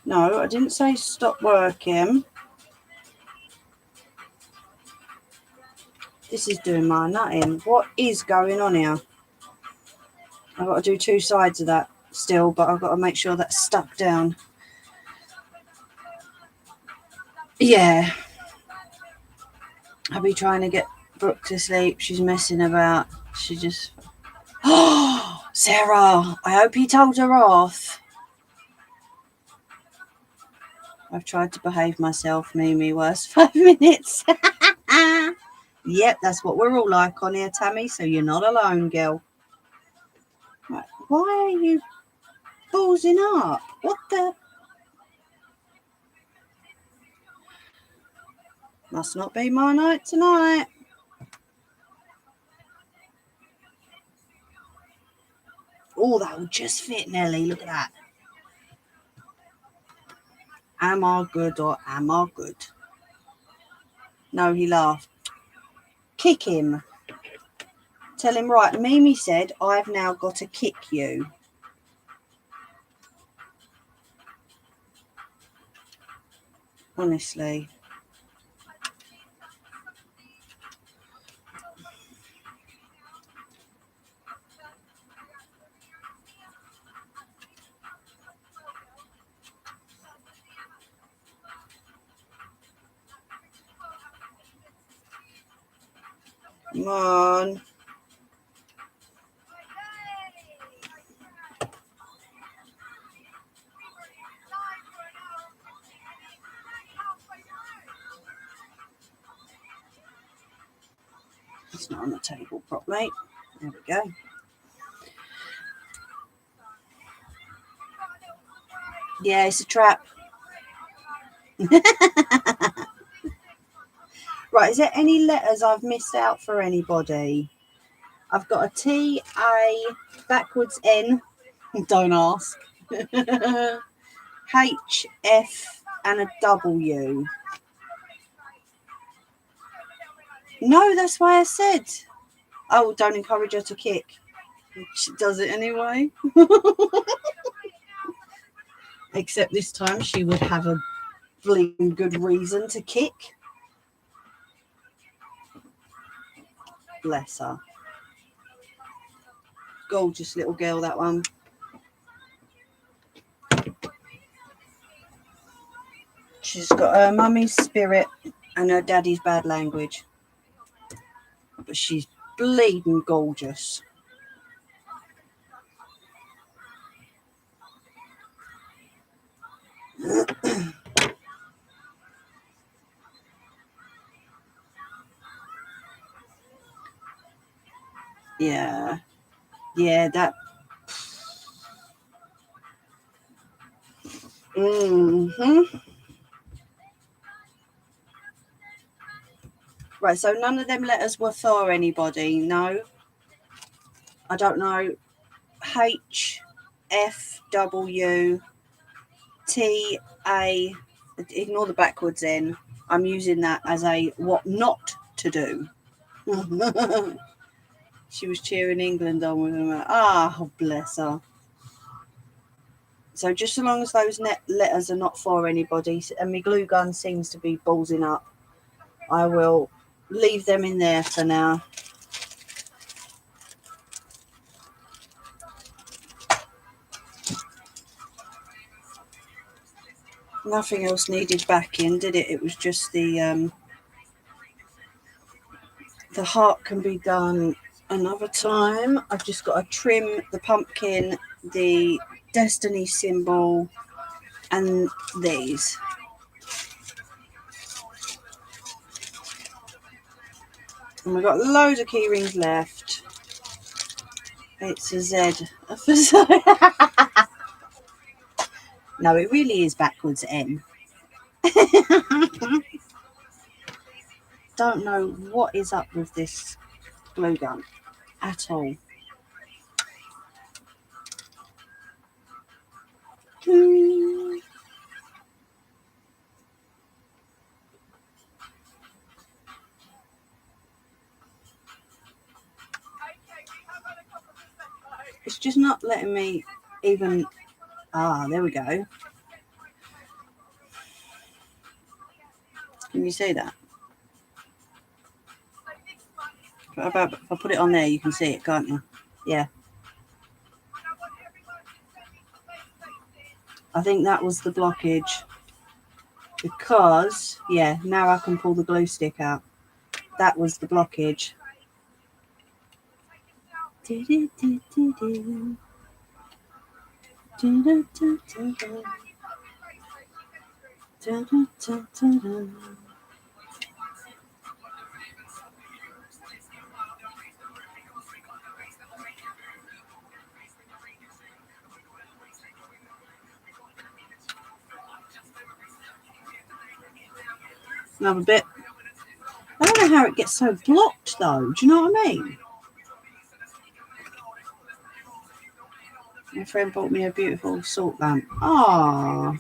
No, I didn't say stop working. This is doing my nutting. What is going on here? I've got to do two sides of that still, but I've got to make sure that's stuck down. Yeah. I'll be trying to get Brooke to sleep. She's messing about. She just... Oh, Sarah, I hope you told her off. I've tried to behave myself, Mimi. Worst 5 minutes. Yep, that's what we're all like on here, Tammy, so you're not alone, girl. Right, why are you ballsing up? What the... Must not be my night tonight. Oh, that will just fit, Nelly. Look at that. Am I good or am I good? No, he laughed. Kick him. Tell him, right, Mimi said, I've now got to kick you. Honestly. Come on. It's not on the table properly. There we go. Yeah, it's a trap. Right, is there any letters I've missed out for anybody? I've got a T, A, backwards N, don't ask, H, F, and a W. No, that's why I said. Oh, don't encourage her to kick. She does it anyway. Except this time she would have a bleeding good reason to kick. Bless her. Gorgeous little girl, that one. She's got her mummy's spirit and her daddy's bad language. But she's bleeding gorgeous. Yeah. Yeah, that. Right, so none of them letters were for anybody, no? I don't know. H, F, W, T, A, ignore the backwards N. I'm using that as a what not to do. She was cheering England on with them. Oh, bless her. So just so long as those letters are not for anybody, and my glue gun seems to be ballsing up, I will leave them in there for now. Nothing else needed backing, did it? It was just the heart can be done another time. I've just got to trim the pumpkin, the destiny symbol, and these. And we've got loads of key rings left. It's a Z. No, it really is backwards N. Don't know what is up with this glue gun at all. It's just not letting me even. Ah, there we go. Can you see that? If I put it on there, you can see it, can't you? Yeah. I think that was the blockage. Because, yeah, now I can pull the glue stick out. That was the blockage. Another bit. I don't know how it gets so blocked though. Do you know what I mean? My friend bought me a beautiful salt lamp. Ah.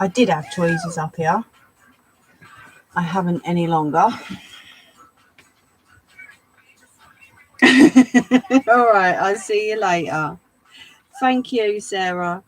I did have tweezers up here. I haven't any longer. All right, I'll see you later. Thank you, Sarah.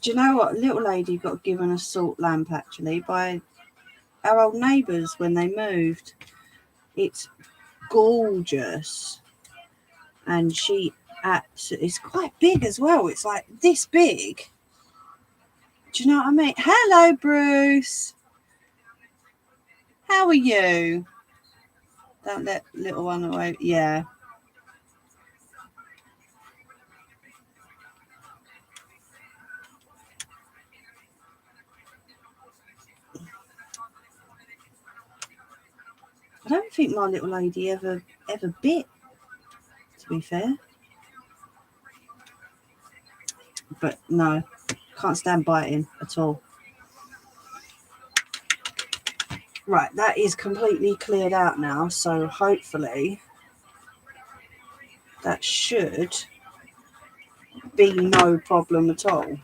Do you know what? Little lady got given a salt lamp actually by our old neighbours when they moved. It's gorgeous. And it's quite big as well. It's like this big. Do you know what I mean? Hello, Bruce. How are you? Don't let little one away. Yeah. I don't think my little lady ever bit, to be fair. But no, can't stand biting at all. Right, that is completely cleared out now, so hopefully that should be no problem at all.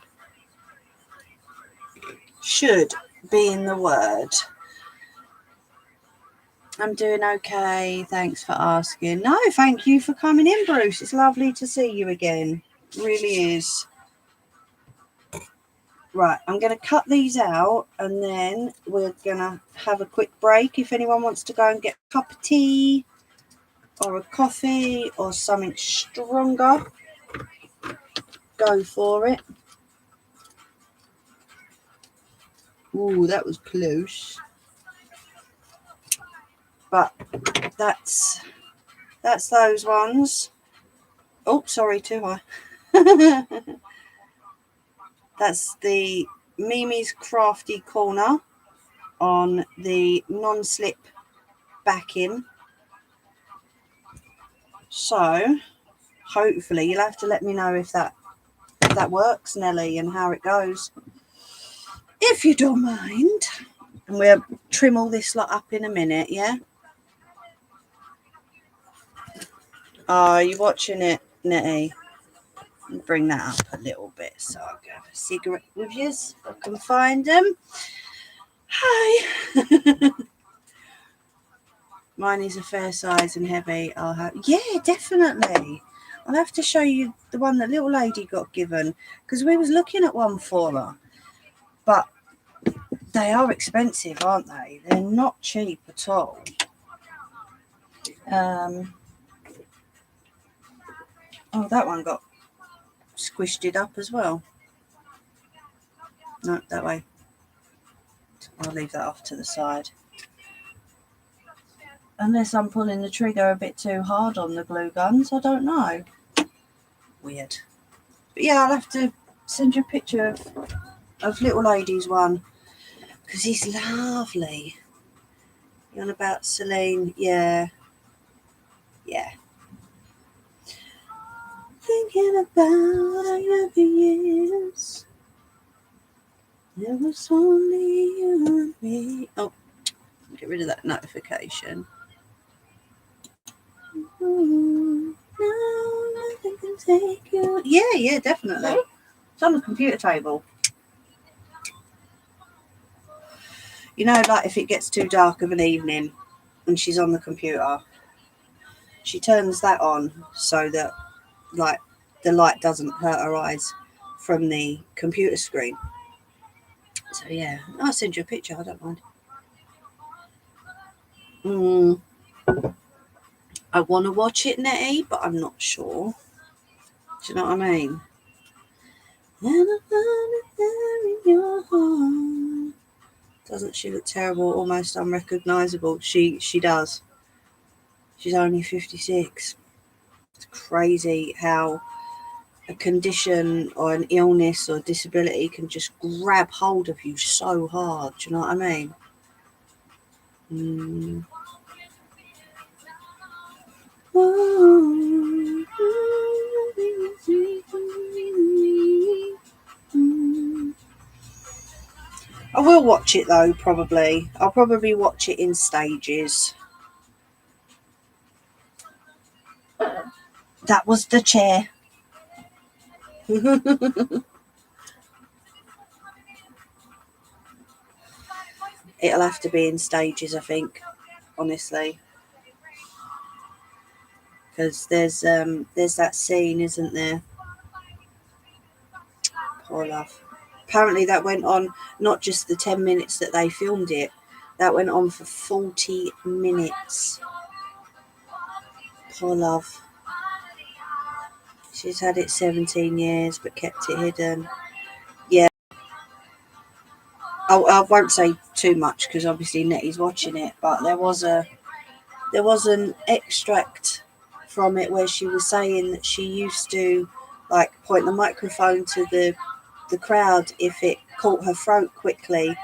Should be in the word. I'm doing okay. Thanks for asking. No, thank you for coming in, Bruce. It's lovely to see you again. It really is. Right, I'm going to cut these out and then we're going to have a quick break. If anyone wants to go and get a cup of tea or a coffee or something stronger, go for it. Ooh, that was close. But that's those ones. Oh, sorry, too high. That's the Mimi's Crafty Corner on the non-slip backing. So hopefully you'll have to let me know if that works, Nelly, and how it goes, if you don't mind. And we'll trim all this lot up in a minute, yeah? Are you watching it, Nettie? Bring that up a little bit so I'll go have a cigarette with you if I can find them. Hi. Mine is a fair size and heavy. Yeah, definitely. I'll have to show you the one that little lady got given, because we was looking at one for her, but they are expensive, aren't they? They're not cheap at all. Oh, that one got squished it up as well. No, that way. I'll leave that off to the side. Unless I'm pulling the trigger a bit too hard on the glue guns, I don't know. Weird. But yeah, I'll have to send you a picture of little lady's one, because he's lovely. You on about Celine? Yeah. Yeah. Thinking about our other years. There was only you and me. Oh, get rid of that notification. No, nothing can take you. Yeah, definitely. It's on the computer table. You know, like if it gets too dark of an evening and she's on the computer, she turns that on so that like the light doesn't hurt her eyes from the computer screen. So yeah, I'll send you a picture, I don't mind. I want to watch it, Nettie, but I'm not sure. Do you know what I mean? And I found it there in your heart. Doesn't she look terrible, almost unrecognisable? She does. She's only 56. It's crazy how a condition or an illness or disability can just grab hold of you so hard. Do you know what I mean? I will watch it though, probably. I'll probably watch it in stages. That was the chair. It'll have to be in stages, I think, honestly. Because there's that scene, isn't there? Poor love. apparently that went on not just the 10 minutes that they filmed it, that went on for 40 minutes. Poor love. She's had it 17 years but kept it hidden. Yeah. I won't say too much because obviously Nettie's watching it, but there was an extract from it where she was saying that she used to like point the microphone to the crowd if it caught her throat quickly,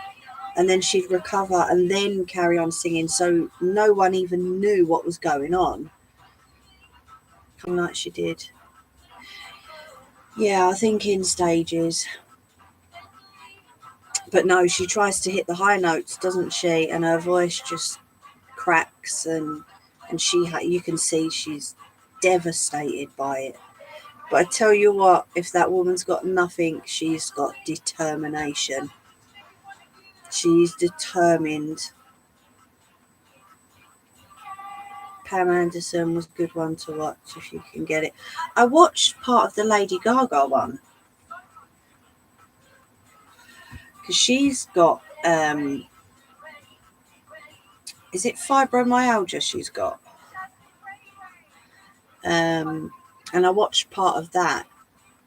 and then she'd recover and then carry on singing, so no one even knew what was going on. Like she did. Yeah, I think in stages. But no, she tries to hit the high notes, doesn't she? And her voice just cracks, and you can see she's devastated by it. But I tell you what, if that woman's got nothing, she's got determination. She's determined. Pam Anderson was a good one to watch if you can get it. I watched part of the Lady Gaga one because she's got is it fibromyalgia she's got? And I watched part of that,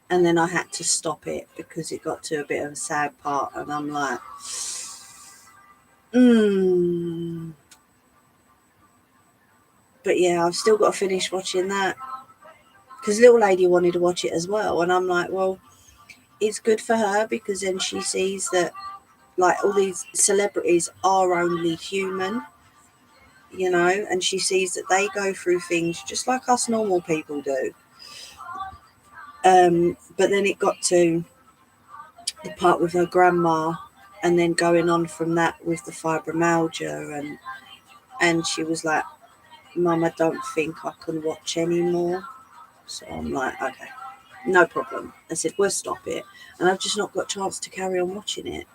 and then I had to stop it because it got to a bit of a sad part, and I'm like, But yeah, I've still got to finish watching that because little lady wanted to watch it as well, and I'm like, well, it's good for her because then she sees that like all these celebrities are only human, you know, and she sees that they go through things just like us normal people do. But then it got to the part with her grandma, and then going on from that with the fibromyalgia, and she was like, Mum, I don't think I can watch anymore. So I'm like, okay, no problem. I said, we'll stop it. And I've just not got a chance to carry on watching it.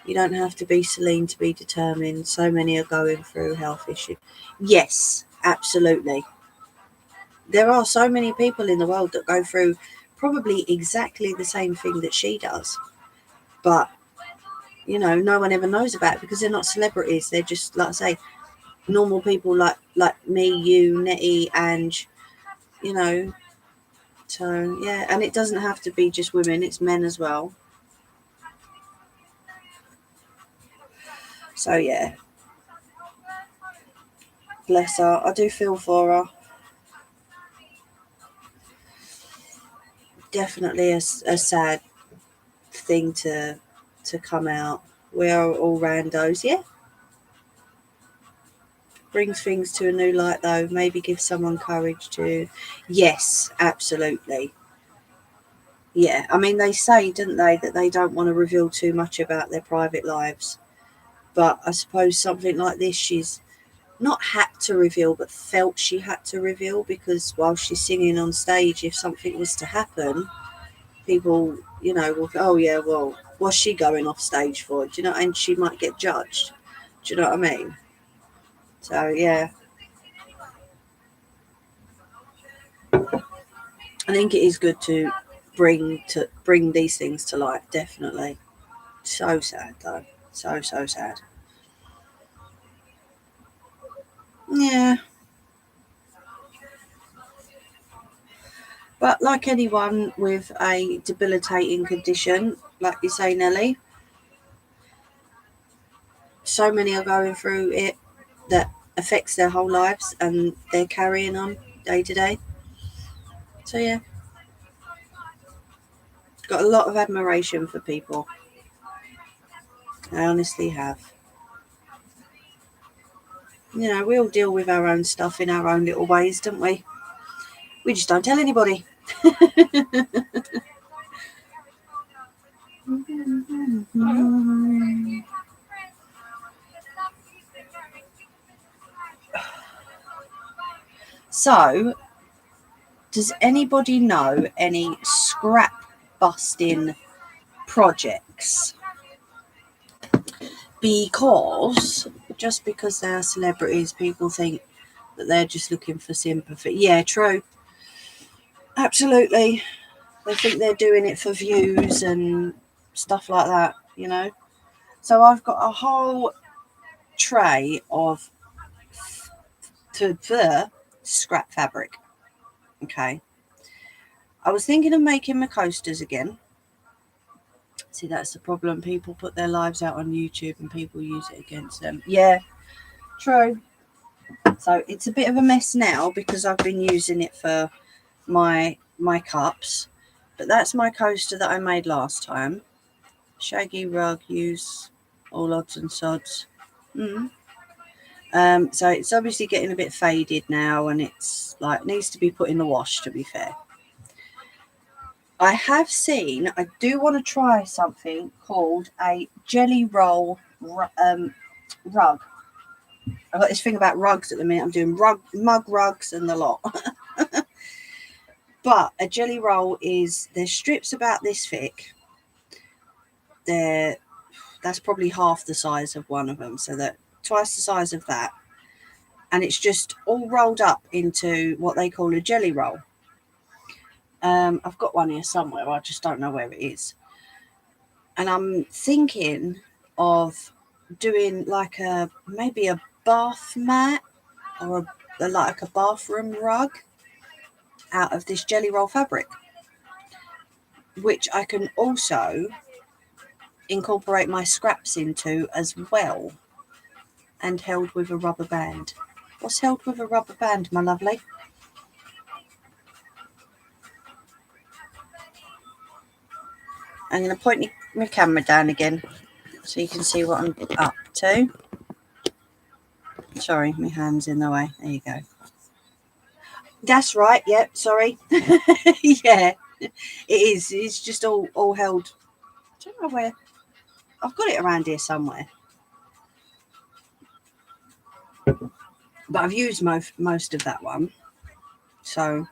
You don't have to be Celine to be determined. So many are going through health issues. Yes, absolutely. There are so many people in the world that go through probably exactly the same thing that she does. But, you know, no one ever knows about it because they're not celebrities. They're just, like I say, normal people like me, you, Nettie, Ange, you know. So, yeah, and it doesn't have to be just women. It's men as well. So, yeah. Bless her. I do feel for her. Definitely a sad thing to come out. We are all randos, yeah. Brings things to a new light, though. Maybe give someone courage to... Yes, absolutely. Yeah, I mean, they say, didn't they, that they don't want to reveal too much about their private lives. But I suppose something like this, she's not had to reveal, but felt she had to reveal, because while she's singing on stage, if something was to happen, people, you know, will go, oh yeah, well, what's she going off stage for? Do you know? And she might get judged. Do you know what I mean? So yeah, I think it is good to bring these things to light. Definitely. So sad though. So sad. Yeah. But like anyone with a debilitating condition, like you say, Nelly, so many are going through it that affects their whole lives, and they're carrying on day to day. So yeah, got a lot of admiration for people. I honestly have. You know, we all deal with our own stuff in our own little ways, don't we? We just don't tell anybody. So, does anybody know any scrap busting projects? Because just because they're celebrities, people think that they're just looking for sympathy. Yeah, true. Absolutely. They think they're doing it for views, and stuff like that, you know. So I've got a whole tray of the scrap fabric. Okay. I was thinking of making my coasters again. See, that's the problem. People put their lives out on YouTube and people use it against them. Yeah, true. So it's a bit of a mess now because I've been using it for my cups. But that's my coaster that I made last time. Shaggy rug, use all odds and sods. So it's obviously getting a bit faded now, and it's like needs to be put in the wash, to be fair. I have seen, I do want to try something called a jelly roll rug. I've got this thing about rugs at the minute. I'm doing mug rugs and the lot. But a jelly roll is, there's strips about this thick. That's probably half the size of one of them, so that twice the size of that. And it's just all rolled up into what they call a jelly roll. I've got one here somewhere. I just don't know where it is. And I'm thinking of doing like maybe a bath mat or like a bathroom rug out of this jelly roll fabric, which I can also incorporate my scraps into as well, and held with a rubber band. What's held with a rubber band, my lovely? I'm going to point my camera down again so you can see what I'm up to. Sorry, my hand's in the way. There you go. That's right. Yep. Sorry. Yeah, it is. It's just all held. I don't know where. I've got it around here somewhere. But I've used most of that one. So,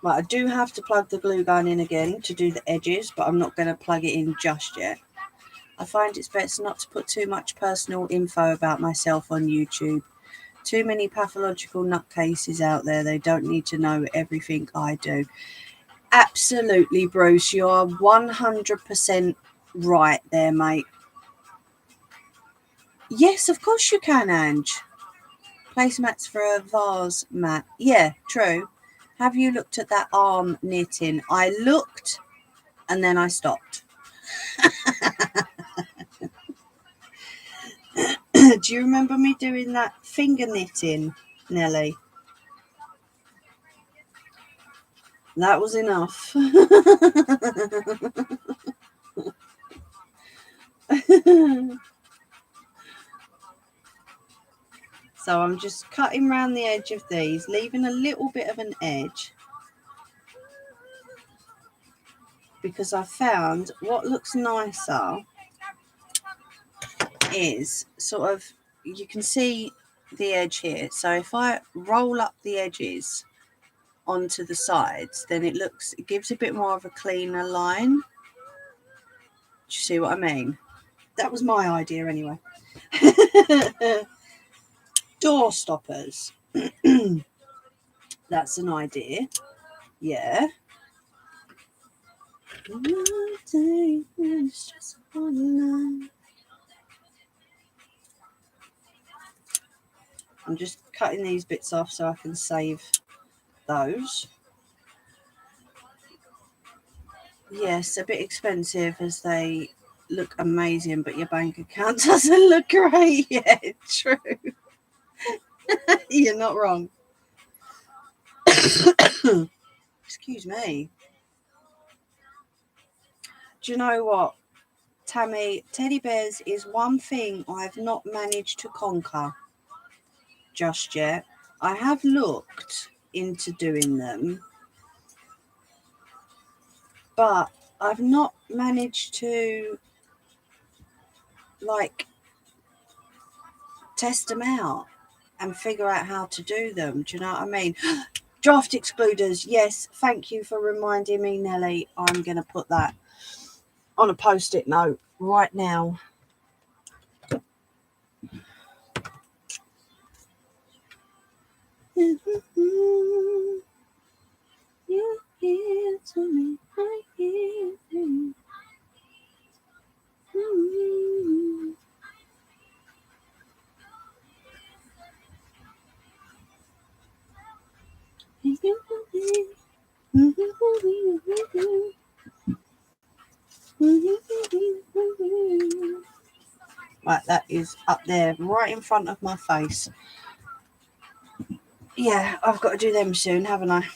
I do have to plug the glue gun in again to do the edges, but I'm not going to plug it in just yet. I find it's best not to put too much personal info about myself on YouTube. Too many pathological nutcases out there. They don't need to know everything I do. Absolutely, Bruce. You are 100% right there, mate. Yes, of course you can, Ange. Placemats for a vase mat. Yeah, true. Have you looked at that arm knitting? I looked and then I stopped. Do you remember me doing that finger knitting, Nelly? That was enough. So I'm just cutting around the edge of these, leaving a little bit of an edge, because I found what looks nicer is sort of, you can see the edge here. So if I roll up the edges onto the sides, then it gives a bit more of a cleaner line. Do you see what I mean? That was my idea anyway. Door stoppers. That's an idea. Yeah. I'm just cutting these bits off so I can save those. Yes, a bit expensive as they look amazing, but your bank account doesn't look great. Yeah, true. You're not wrong. Excuse me. Do you know what, Tammy? Teddy bears is one thing I've not managed to conquer just yet. I have looked into doing them, but I've not managed to test them out and figure out how to do them. Do you know what I mean? Draft excluders. Yes, thank you for reminding me, Nelly. I'm going to put that on a post-it note right now. You're here to me, right here. Right, that is up there, right in front of my face. Yeah, I've got to do them soon, haven't I?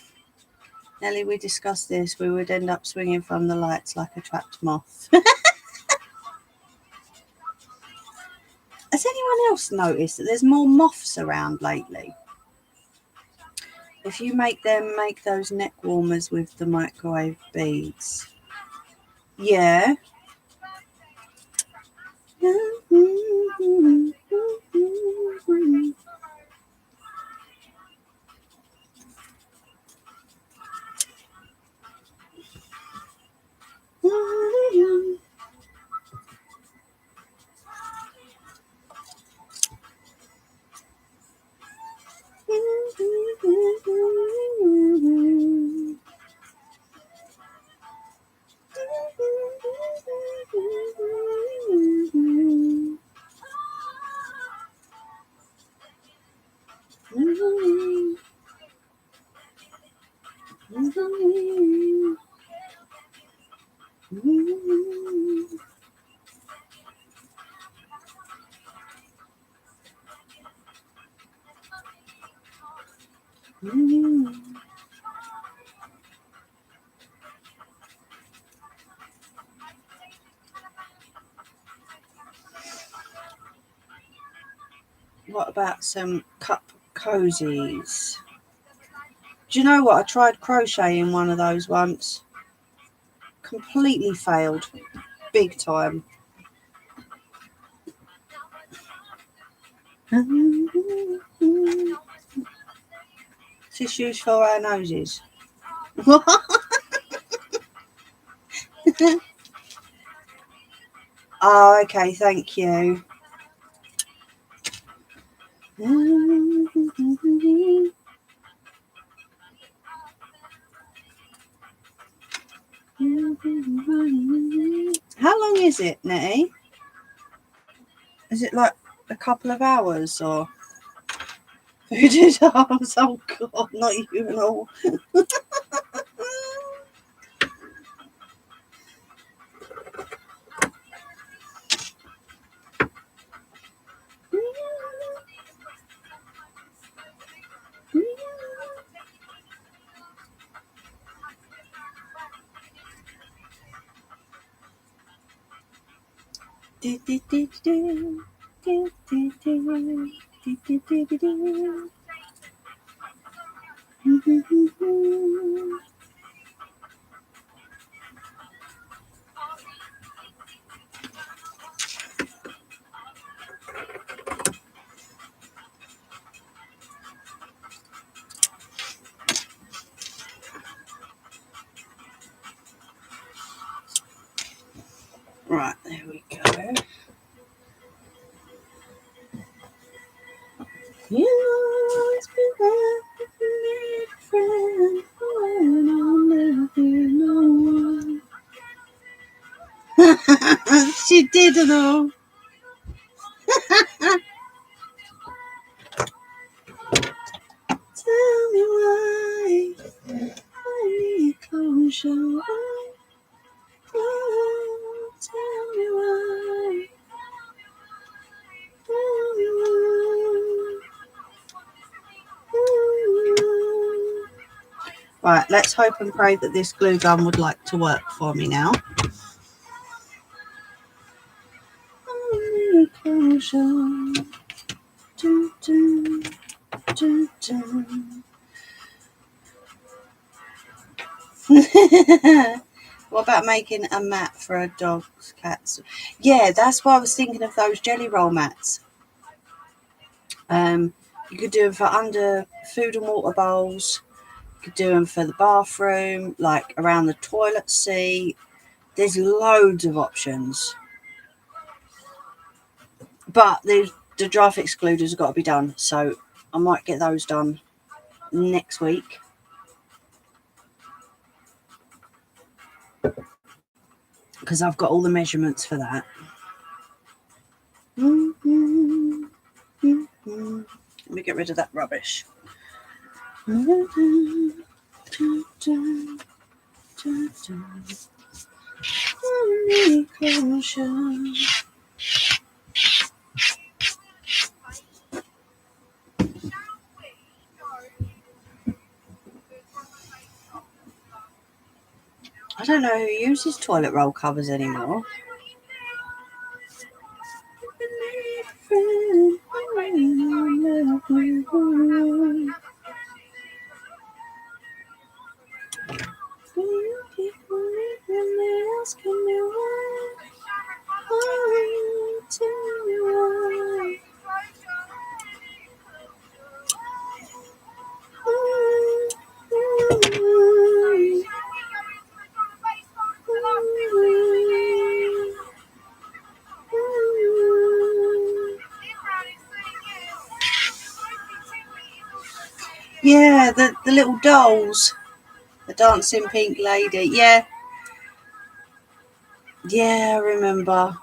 Nelly, we discussed this. We would end up swinging from the lights like a trapped moth. Has anyone else noticed that there's more moths around lately? If you make those neck warmers with the microwave beads. Yeah. What about some cup cozies? Do you know what? I tried crocheting one of those once. Completely failed. Big time. Tissues for our noses. Oh, okay, thank you. How long is it, Nettie? Is it like a couple of hours or? Hooded arms, oh god, not you and all. Right, there we go. You always been there for me, friend, when I'll never be no one. She didn't know. Tell me why I need closure. Oh, tell me why. Tell me why. Right, let's hope and pray that this glue gun would like to work for me now. What about making a mat for a dog's cats? Yeah, that's why I was thinking of those jelly roll mats. You could do them for under food and water bowls. You could do them for the bathroom, like around the toilet seat. There's loads of options. But the draft excluders have got to be done, so I might get those done next week. Because I've got all the measurements for that. Let me get rid of that rubbish. Only caution. I don't know who uses toilet roll covers anymore. Yeah, the little dolls. The dancing pink lady. Yeah. Yeah, I remember.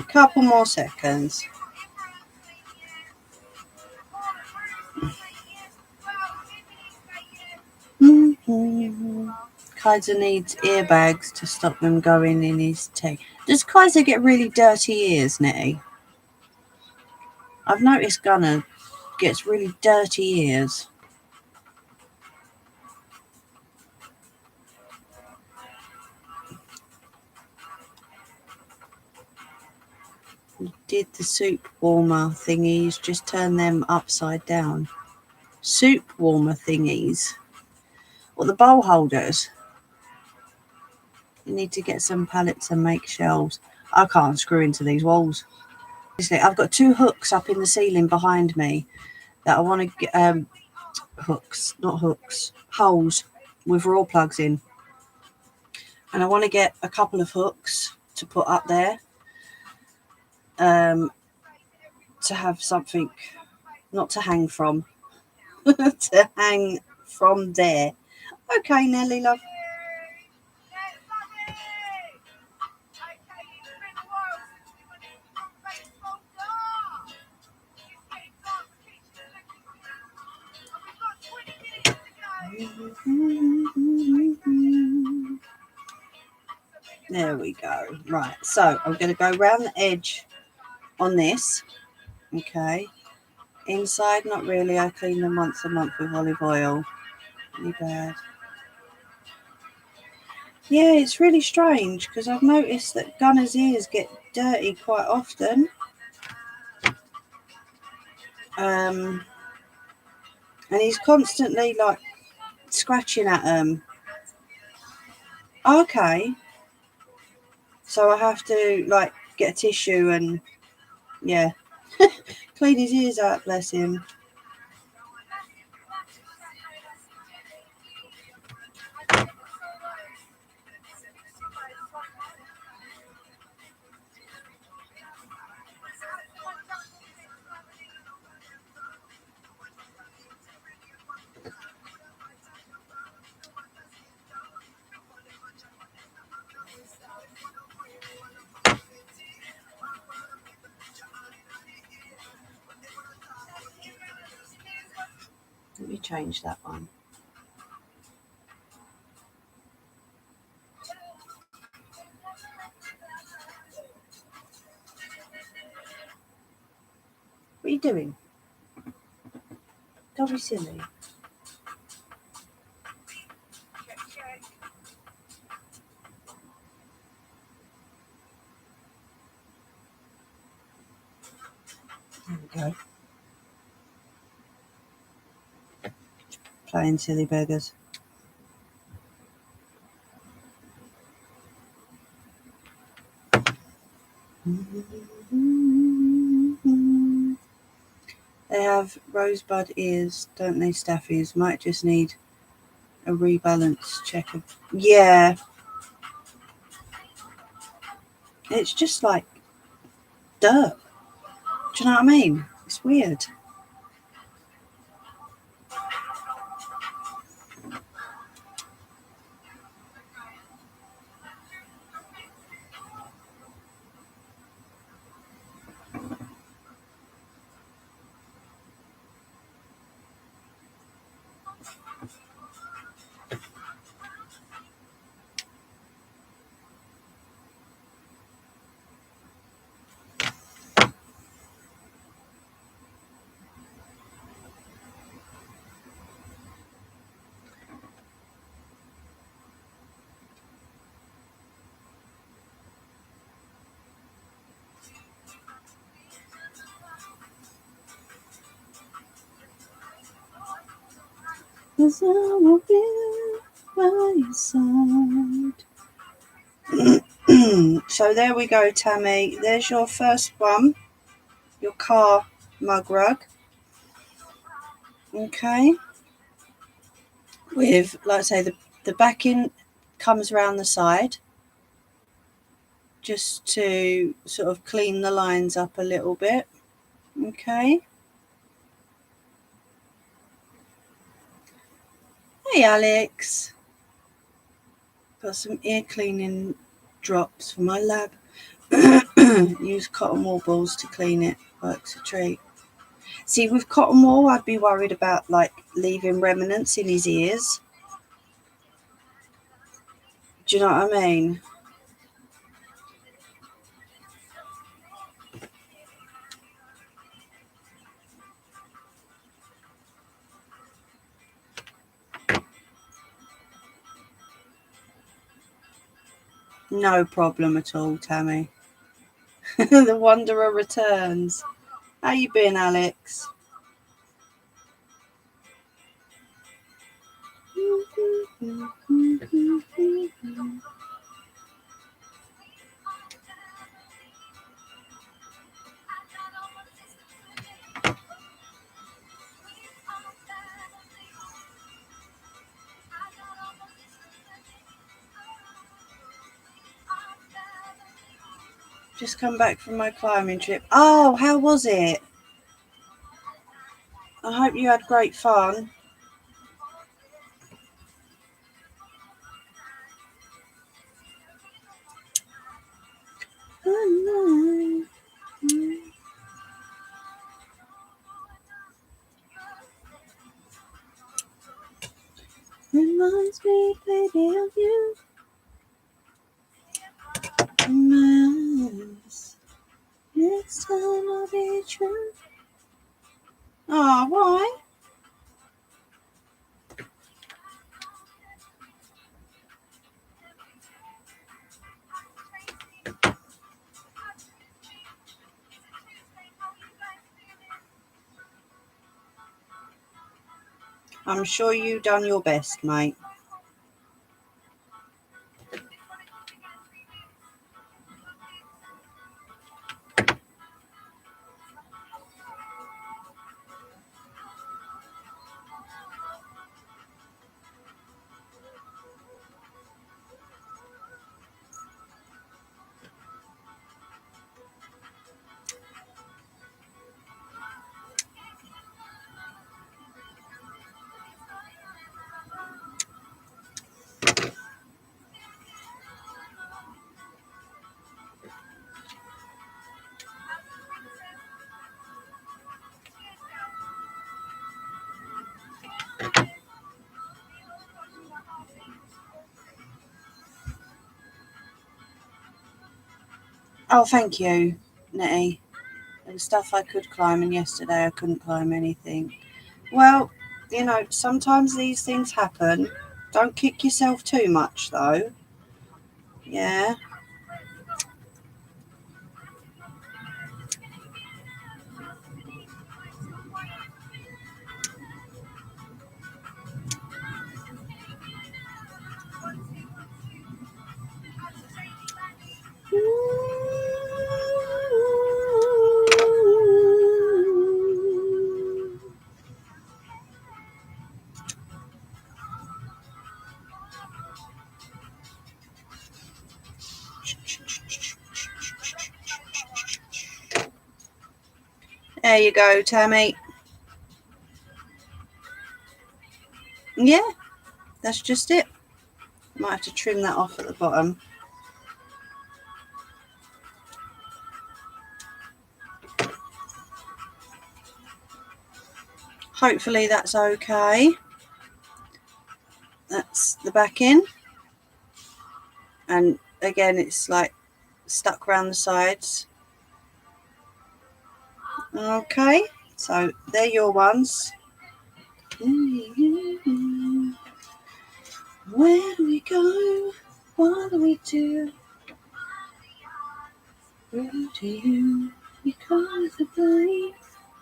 Couple more seconds. Kaiser needs earbags to stop them going in his teeth. Does Kaiser get really dirty ears, Nettie? I've noticed Gunner gets really dirty ears. He did the soup warmer thingies, just turn them upside down. Soup warmer thingies? What, the bowl holders? You need to get some pallets and make shelves. I can't screw into these walls. I've got 2 hooks up in the ceiling behind me that I want to get, holes with raw plugs in. And I want to get a couple of hooks to put up there to have something, not to hang from, to hang from there. Okay, Nelly, love. There we go. Right, so I'm going to go around the edge on this. Okay. Inside, not really. I clean them once a month with olive oil. Really bad. Yeah, it's really strange because I've noticed that Gunner's ears get dirty quite often. And he's constantly like scratching at them. Okay. So I have to like get a tissue and yeah, clean his ears out, bless him. Let me change that one. What are you doing? Don't be silly. There we go. Playing silly beggars. They have rosebud ears, don't they, staffies? Might just need a rebalance check. Yeah. It's just like dirt. Do you know what I mean? It's weird. 'cause I will be by your side. So there we go, Tammy. There's your first one, your car mug rug. Okay. With, like I say, the backing comes around the side just to sort of clean the lines up a little bit. Okay. Hey, Alex. Got some ear cleaning drops for my lab. Use cotton wool balls to clean it. Works a treat. See, with cotton wool, I'd be worried about like leaving remnants in his ears. Do you know what I mean? No problem at all, Tammy. The Wanderer returns. How you been, Alex? Just come back from my climbing trip. Oh, how was it? I hope you had great fun. Reminds me, baby, of you. Next time I'll be true. Oh, why? I'm sure you done your best, mate. Oh, thank you, Nettie. There was stuff I could climb, and yesterday I couldn't climb anything. Well, you know, sometimes these things happen. Don't kick yourself too much, though. Yeah. There you go, Tammy. Yeah, that's just it. Might have to trim that off at the bottom. Hopefully that's okay. That's the back in. And again, it's like stuck around the sides. Okay, so they're your ones. Where do we go? What do we do? Where do you? Because the blame.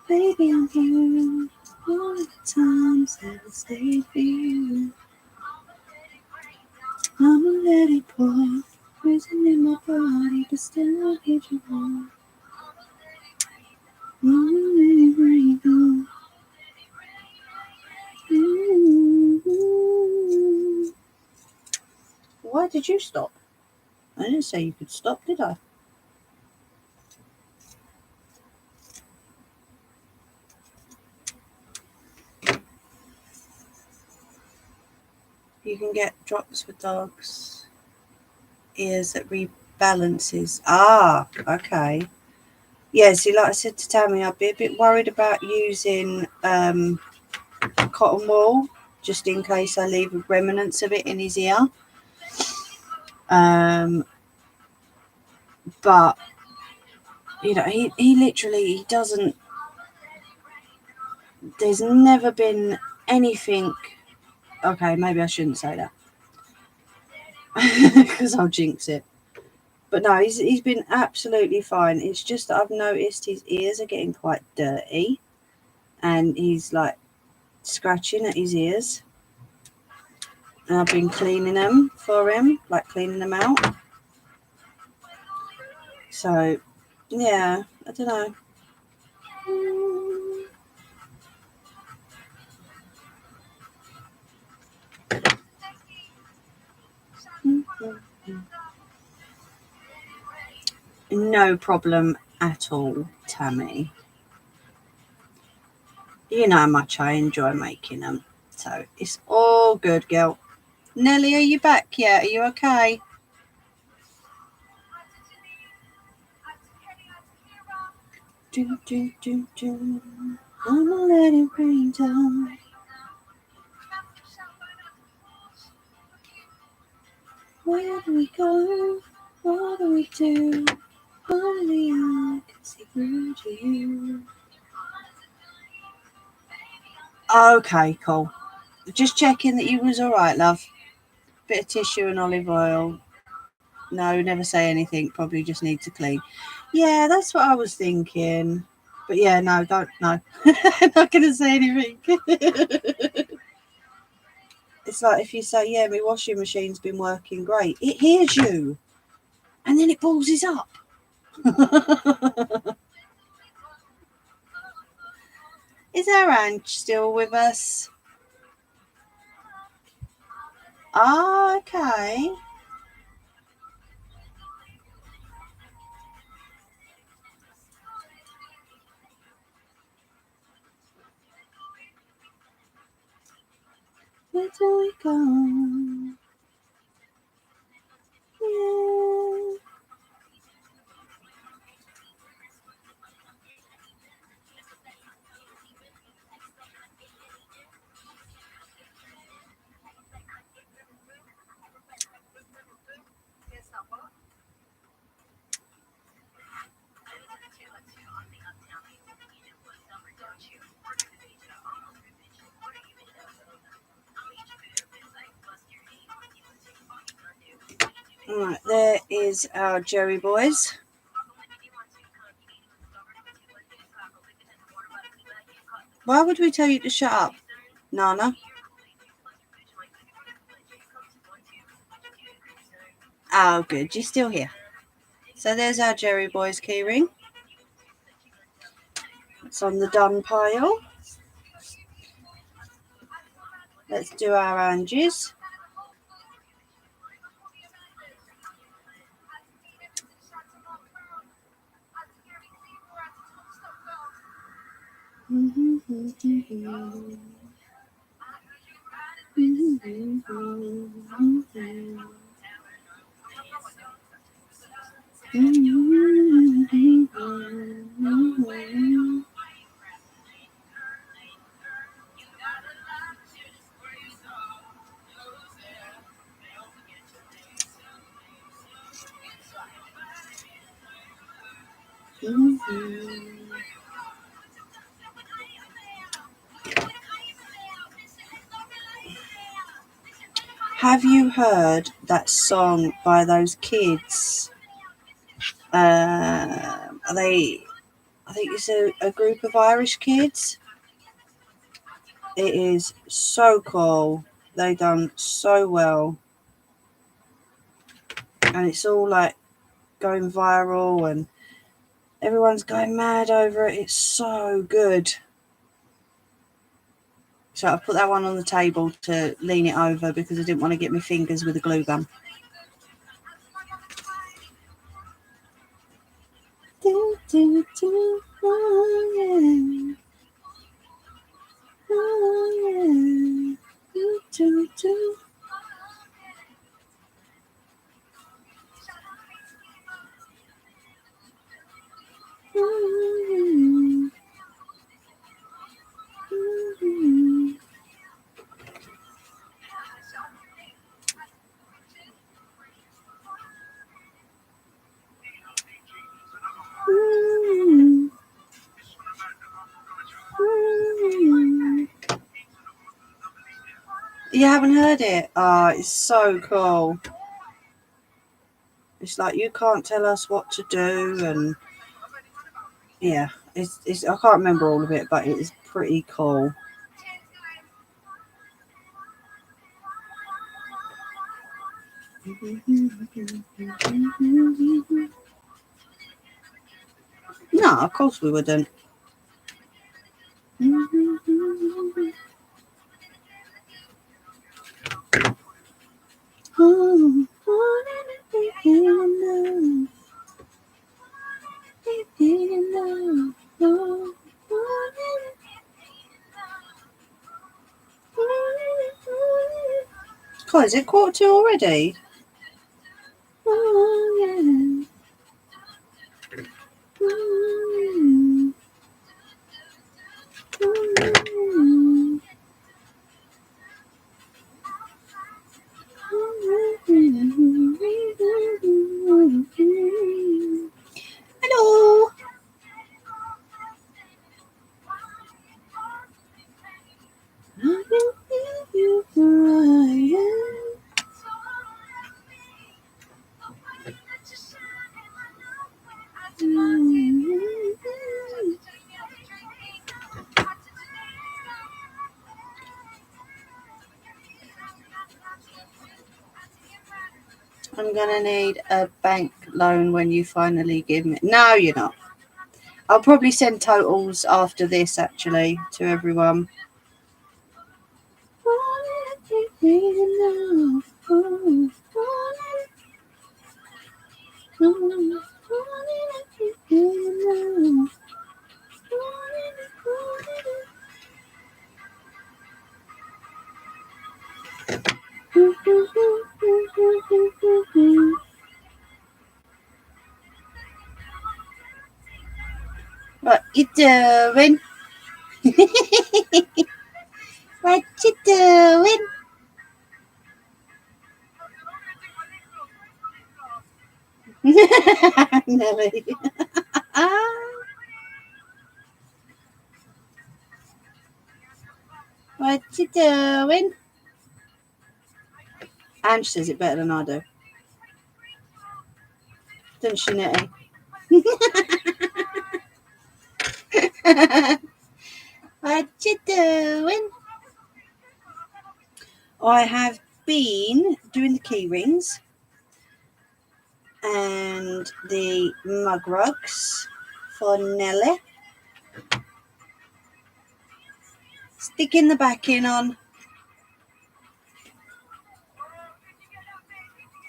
Baby, I'm here. All the times that I stayed for you. I'ma let it pour. Prison in my body, but still I need you more. I'ma let it rain down. Why did you stop? I didn't say you could stop, did I? You can get drops for dogs' ears that rebalances. Ah, okay. Yeah, see, like I said to Tammy, I'd be a bit worried about using cotton wool just in case I leave remnants of it in his ear. But you know, he literally he doesn't. There's never been anything. Okay, maybe I shouldn't say that because I'll jinx it. But no, he's been absolutely fine. It's just that I've noticed his ears are getting quite dirty, and he's like scratching at his ears. And I've been cleaning them for him, like cleaning them out. So, yeah, I don't know. No problem at all, Tammy. You know how much I enjoy making them. So it's all good, girl. Nelly, are you back yet? Are you okay? Do, do, do, do. I'ma let it rain down. Where do we go? What do we do? Only I can see through to you. Okay, cool. Just checking that you was all right, love. Bit of tissue and olive oil. No, never say anything. Probably just need to clean. Yeah, that's what I was thinking. But yeah, no, don't. No, not gonna say anything. It's like if you say, "Yeah, my washing machine's been working great," it hears you, and then it ballses up. Is our Ange still with us? Oh, okay. Where do we go? Yeah. Right, there is our Jerry boys. Why would we tell you to shut up, Nana? Oh, good. You're still here. So there's our Jerry boys keyring. It's on the done pile. Let's do our Angies. Have you heard that song by those kids? Are they I think it's a group of Irish kids. It is so cool. They done so well. And it's all like going viral and everyone's going mad over it. It's so good. So I put that one on the table to lean it over because I didn't want to get my fingers with a glue gun. Do, do, do, oh yeah. Oh yeah. Do, do, do. Oh, yeah. You haven't heard it? Oh, it's so cool. It's like you can't tell us what to do, and yeah, it's I can't remember all of it, but it is pretty cool. No, of course we wouldn't. God, is it 1:45 already? Oh, yeah. Hello. I'm gonna need a bank loan when you finally give me. No, you're not. I'll probably send totals after this, actually, to everyone. What you doing? What you doing? Nelly. What you doing? Ange says it better than I do. Doesn't she, Nettie? What you doing? I have been doing the key rings and the mug rugs for Nelly. Sticking the backing on.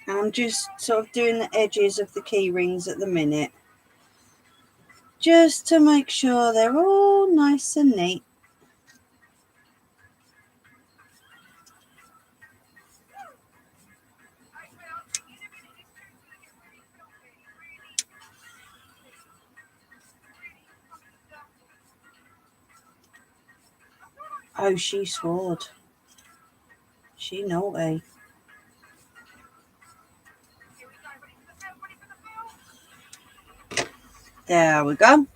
And I'm just sort of doing the edges of the key rings at the minute. Just to make sure they're all nice and neat. Oh, she swore. She naughty. There we go.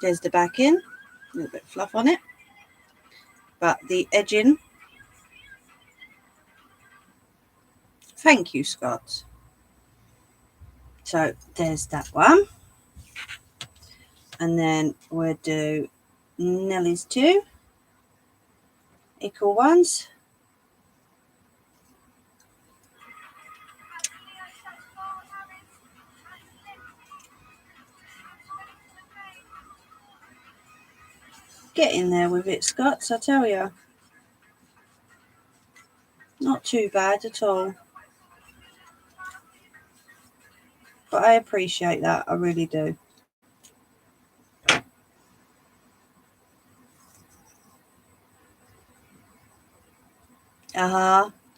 There's the backing. A little bit of fluff on it. But the edging Thank you, Scott. So there's that one. And then we'll do Nellie's 2 equal ones. Get in there with it, Scott, I tell you. Not too bad at all. But I appreciate that, I really do.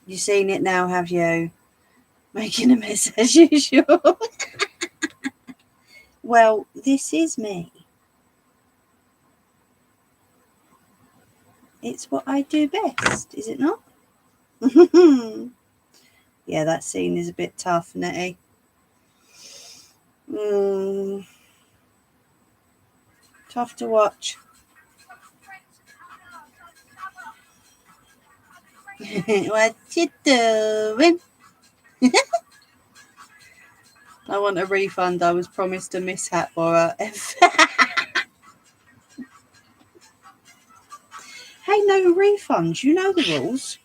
You've seen it now, have you? Making a mess as usual. Well, this is me. It's what I do best, is it not? Yeah, that scene is a bit tough, Nettie. Tough to watch. What you doing? I want a refund. I was promised a mishap or a Hey, no refunds. You know the rules.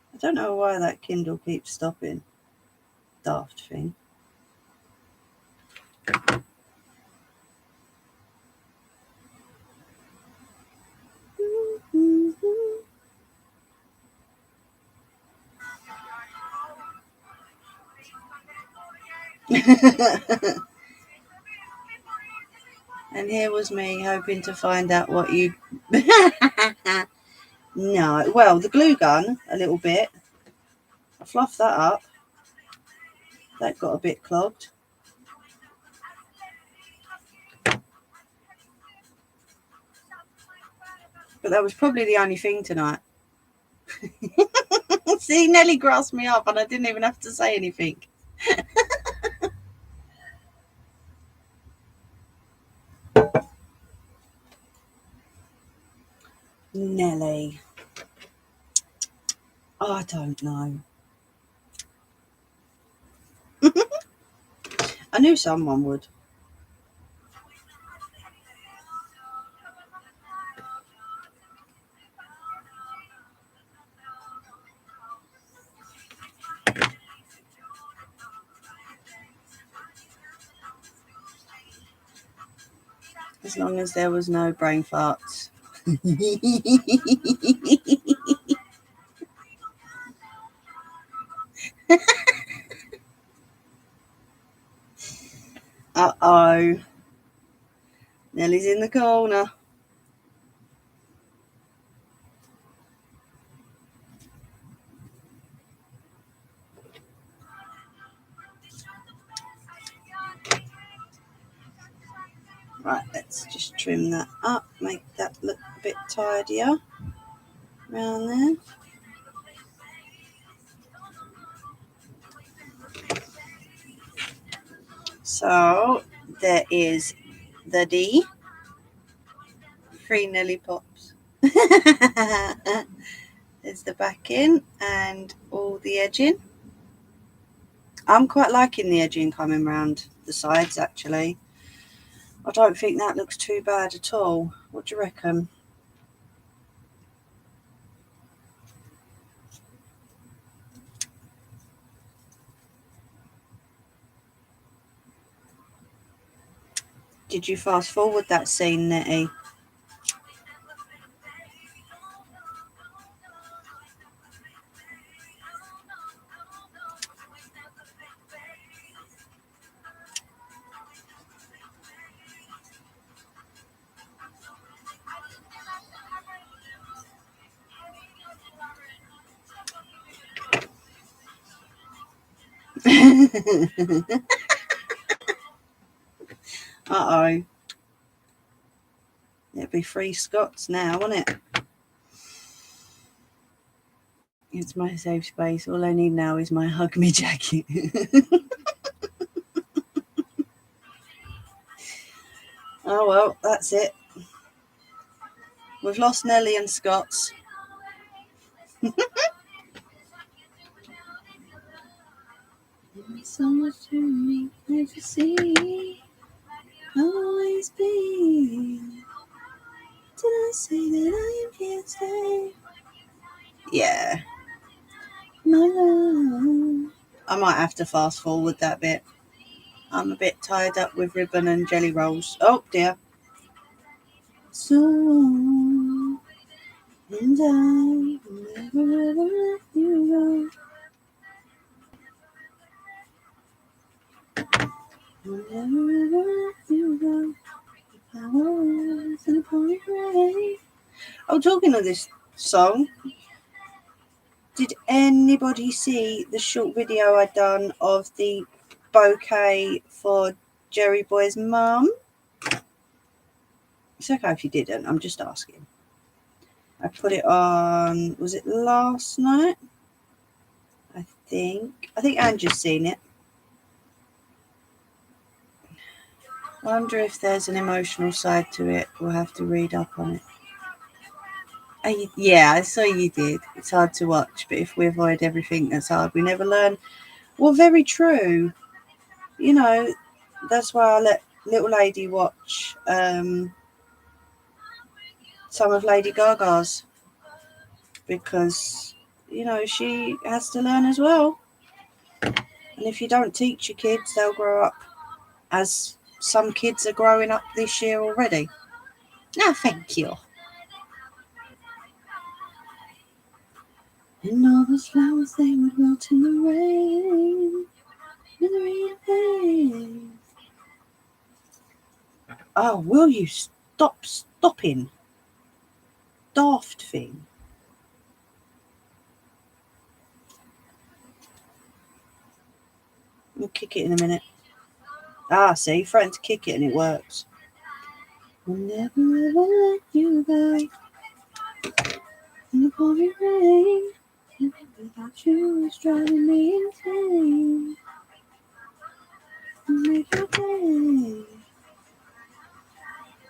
I don't know why that Kindle keeps stopping. Daft thing. And here was me hoping to find out what you... No, well, the glue gun, a little bit. I fluffed that up. That got a bit clogged. But that was probably the only thing tonight. See, Nellie grasped me up and I didn't even have to say anything. Nellie. Oh, I don't know. I knew someone would. As long as there was no brain farts. Uh-oh. Nellie's in the corner. Right, let's just trim that up, make that look a bit tidier around there. So there is the D. 3 Nelly pops. There's the backing and all the edging. I'm quite liking the edging coming round the sides, actually. I don't think that looks too bad at all. What do you reckon? Did you fast forward that scene, Nettie? Uh-oh. It'd be 3 Scots now, wouldn't it? It's my safe space. All I need now is my Hug Me jacket. Oh, well, that's it. We've lost Nelly and Scots. So much to me, never see, always be. Did I say that I am here to stay? Yeah. My love. I might have to fast forward that bit. I'm a bit tied up with ribbon and jelly rolls. Oh dear. So, and I will never ever let you go. Will never ever let you go. Flowers in a pouring rain. Oh, talking of this song, did anybody see the short video I done of the bouquet for Jerry Boy's mum? It's okay if you didn't, I'm just asking. I put it on, was it last night? I think Angie's seen it. I wonder if there's an emotional side to it. We'll have to read up on it. Yeah, I saw you did. It's hard to watch, but if we avoid everything that's hard, we never learn. Well, very true. You know, that's why I let little lady watch some of Lady Gaga's, because, you know, she has to learn as well. And if you don't teach your kids, they'll grow up as some kids are growing up this year already. No, thank you. And all those flowers, they would wilt in the rain. Oh, will you stop stopping? Daft thing. We'll kick it in a minute. Ah, see, threaten to kick it and it works. We'll never ever let you go. In the pouring rain, without you, it's driving me insane. Make your day.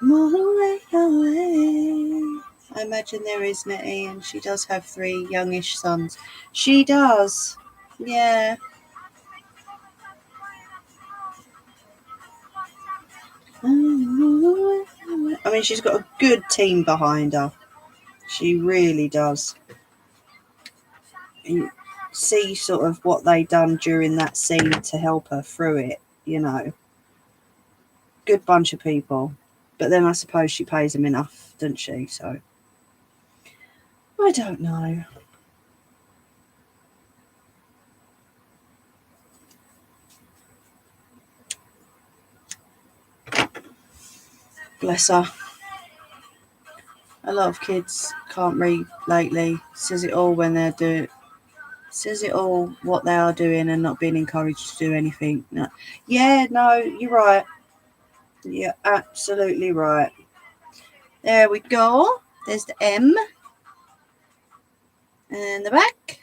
All the way away. I imagine there is Nettie, and she does have 3 youngish sons. She does. Yeah. I mean, she's got a good team behind her. She really does. You see sort of what they done during that scene to help her through it, you know. Good bunch of people. But then I suppose she pays them enough, doesn't she? So, I don't know. Bless her. A lot of kids can't read lately. Says it all when they're doing. Says it all what they are doing and not being encouraged to do anything. No. Yeah, no, you're right. You're absolutely right. There we go. There's the M. And the back.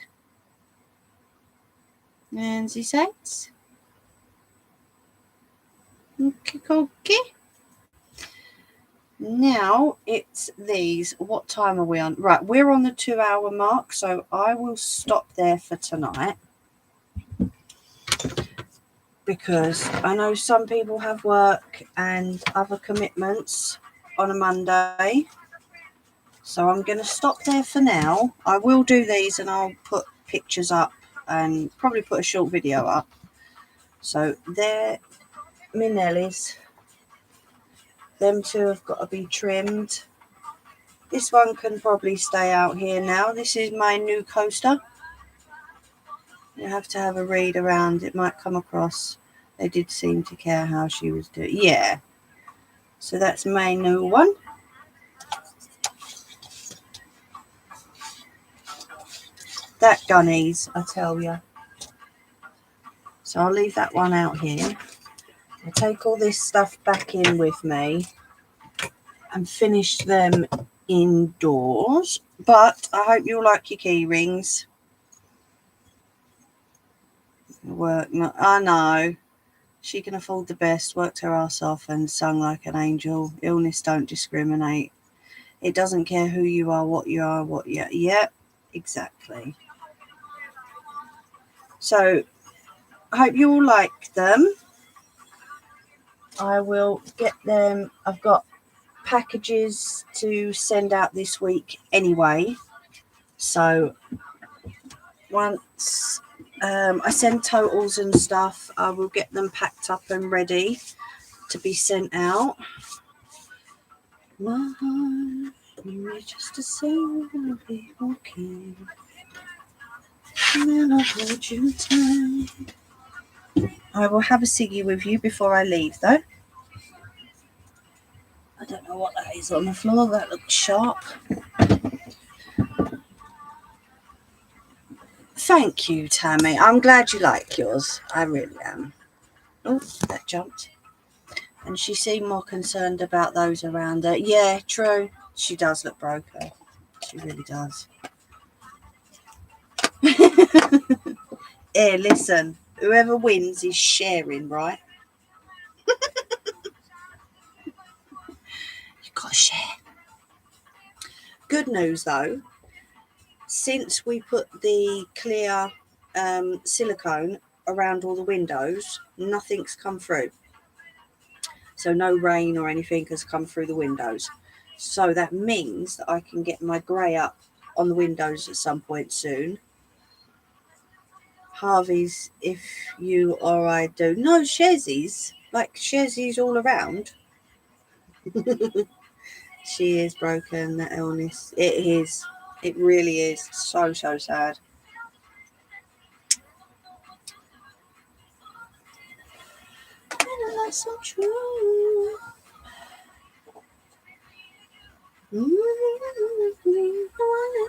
And the sides. Okay. Now it's these. What time are we on? Right, we're on the 2-hour mark, so I will stop there for tonight, because I know some people have work and other commitments on a Monday. So I'm going to stop there for now. I will do these and I'll put pictures up and probably put a short video up. So they're my Nellies. Them 2 have got to be trimmed. This one can probably stay out here now. This is my new coaster. You have to have a read around. It might come across. They did seem to care how she was doing. Yeah. So that's my new one. That gunnies, I tell you. So I'll leave that one out here. I take all this stuff back in with me and finish them indoors. But I hope you'll like your key rings. Work, I know. She can afford the best, worked her ass off and sung like an angel. Illness don't discriminate. It doesn't care who you are, what you are, what you... Yep, exactly. So, I hope you all like them. I will get them. I've got packages to send out this week anyway. So, once I send totals and stuff, I will get them packed up and ready to be sent out. My heart, just to say we'll be okay. And then I'll hold you tight. I will have a ciggy with you before I leave, though. I don't know what that is on the floor. That looks sharp. Thank you, Tammy. I'm glad you like yours. I really am. Oh, that jumped. And she seemed more concerned about those around her. Yeah, true. She does look broken. She really does. Here, listen. Whoever wins is sharing, right? You've got to share. Good news, though. Since we put the clear silicone around all the windows, nothing's come through. So no rain or anything has come through the windows. So that means that I can get my grey up on the windows at some point soon. Harvey's, if you or I do. No, Shezzy's. Like Shezzy's all around. She is broken, that illness. It is. It really is. So, so sad. And that's so true.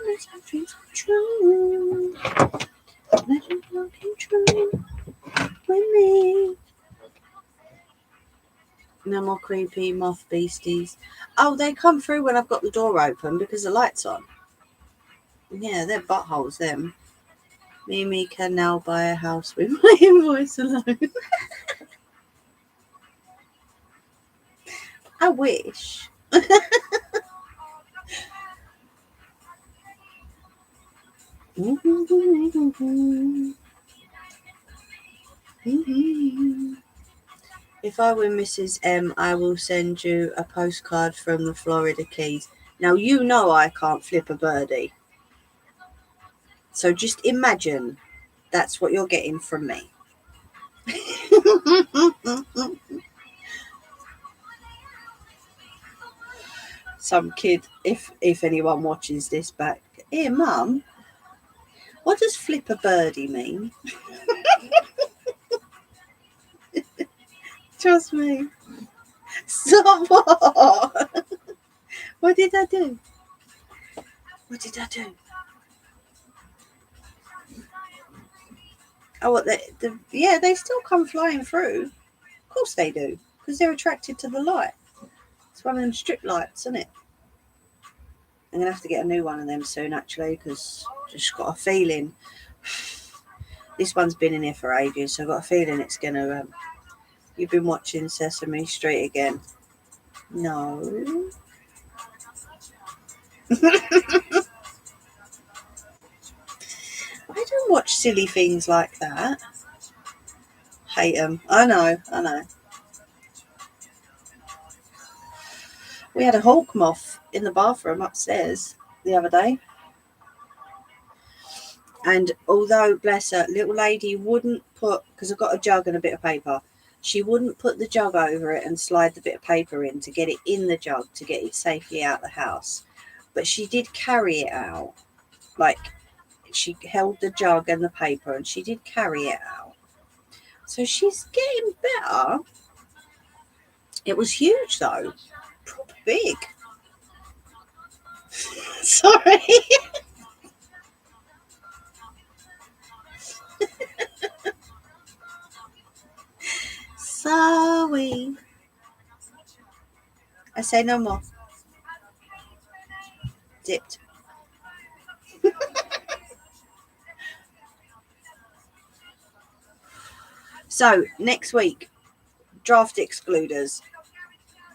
Let's have dreams come true. Let your love come true with me. No more creepy moth beasties. Oh, they come through when I've got the door open because the light's on. Yeah, they're buttholes, them. Mimi can now buy a house with my invoice alone. I wish. If I win Mrs. M, I will send you a postcard from the Florida Keys. Now, you know I can't flip a birdie. So just imagine that's what you're getting from me. Some kid, if anyone watches this back, here, Mum, what does flip a birdie mean? Trust me. Stop what? What did I do? What did I do? Oh, what? Yeah, they still come flying through. Of course they do, because they're attracted to the light. It's one of them strip lights, isn't it? I'm going to have to get a new one of them soon, actually, because I've just got a feeling. This one's been in here for ages, so I've got a feeling it's going to... You've been watching Sesame Street again. No. I don't watch silly things like that. Hate them. I know. We had a hawk moth in the bathroom upstairs the other day. And although, bless her, little lady wouldn't put, because I've got a jug and a bit of paper, she wouldn't put the jug over it and slide the bit of paper in to get it in the jug to get it safely out of the house. But she did carry it out. Like, she held the jug and the paper and she did carry it out. So she's getting better. It was huge though. Proper big. Sorry. So we? I say no more. Dipped. So, next week, draft excluders.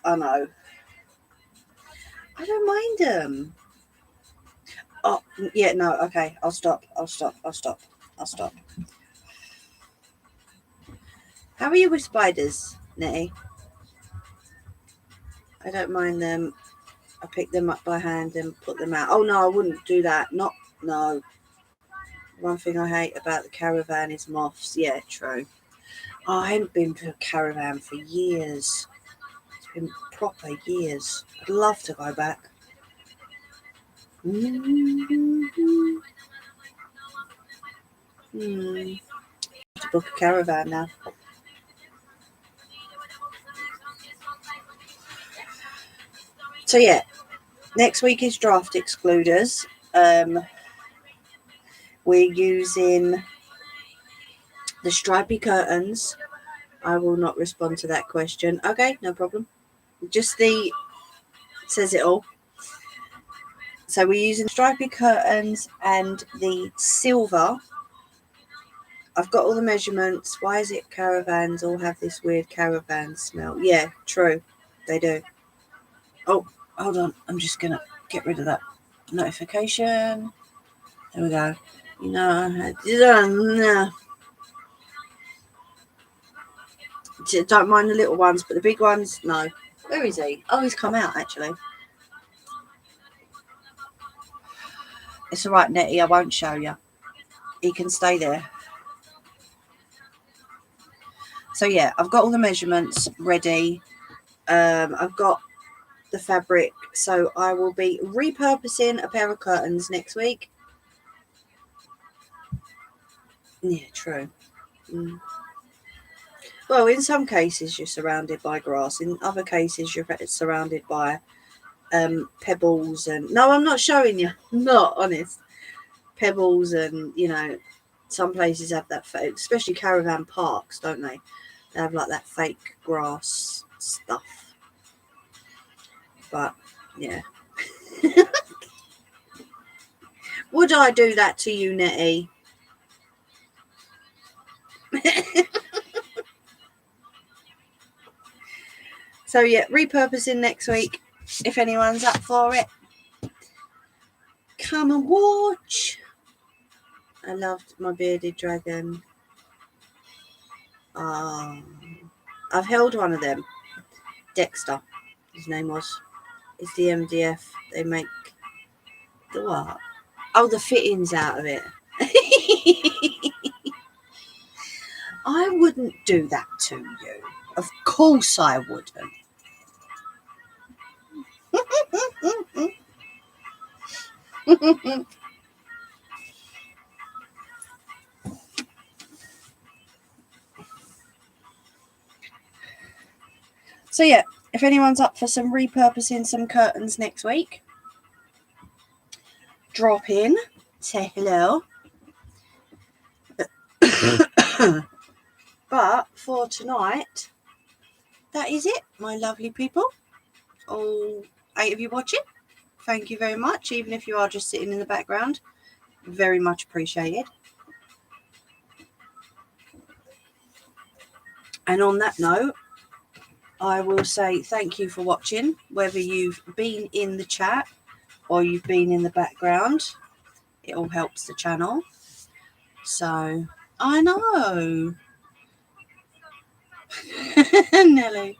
I know. I don't mind them. Oh, yeah, no, okay. I'll stop. How are you with spiders, Nettie? I don't mind them. I pick them up by hand and put them out. Oh, no, I wouldn't do that. No. One thing I hate about the caravan is moths. Yeah, true. Oh, I haven't been to a caravan for years. It's been proper years. I'd love to go back. To book a caravan now. So yeah, next week is draft excluders. We're using the stripy curtains. I will not respond to that question. Okay, no problem. Just the says it all. So we're using stripy curtains and the silver. I've got all the measurements. Why is it caravans all have this weird caravan smell? Yeah, true. They do. Oh, hold on. I'm just going to get rid of that notification. There we go. Don't mind the little ones, but the big ones, no. Where is he? Oh, he's come out, actually. It's all right, Nettie. I won't show you. He can stay there. So, yeah, I've got all the measurements ready. I've got the fabric. So, I will be repurposing a pair of curtains next week. Yeah, true. Well, in some cases, you're surrounded by grass. In other cases, you're surrounded by pebbles. And no, I'm not showing you. I'm not honest. Pebbles and, some places have that, especially caravan parks, don't they? They have like that fake grass stuff. But, yeah. Would I do that to you, Nettie? So, yeah, repurposing next week. If anyone's up for it, come and watch. I loved my bearded dragon. I've held one of them. Dexter, his name was. It's the MDF. They make the what? Oh, the fittings out of it. I wouldn't do that to you. Of course I wouldn't. So yeah, if anyone's up for some repurposing some curtains next week, drop in, say hello. But for tonight, that is it, my lovely people. All 8 of you watching, thank you very much. Even if you are just sitting in the background, very much appreciated. And on that note, I will say thank you for watching, whether you've been in the chat or you've been in the background. It all helps the channel. So, I know. Nelly.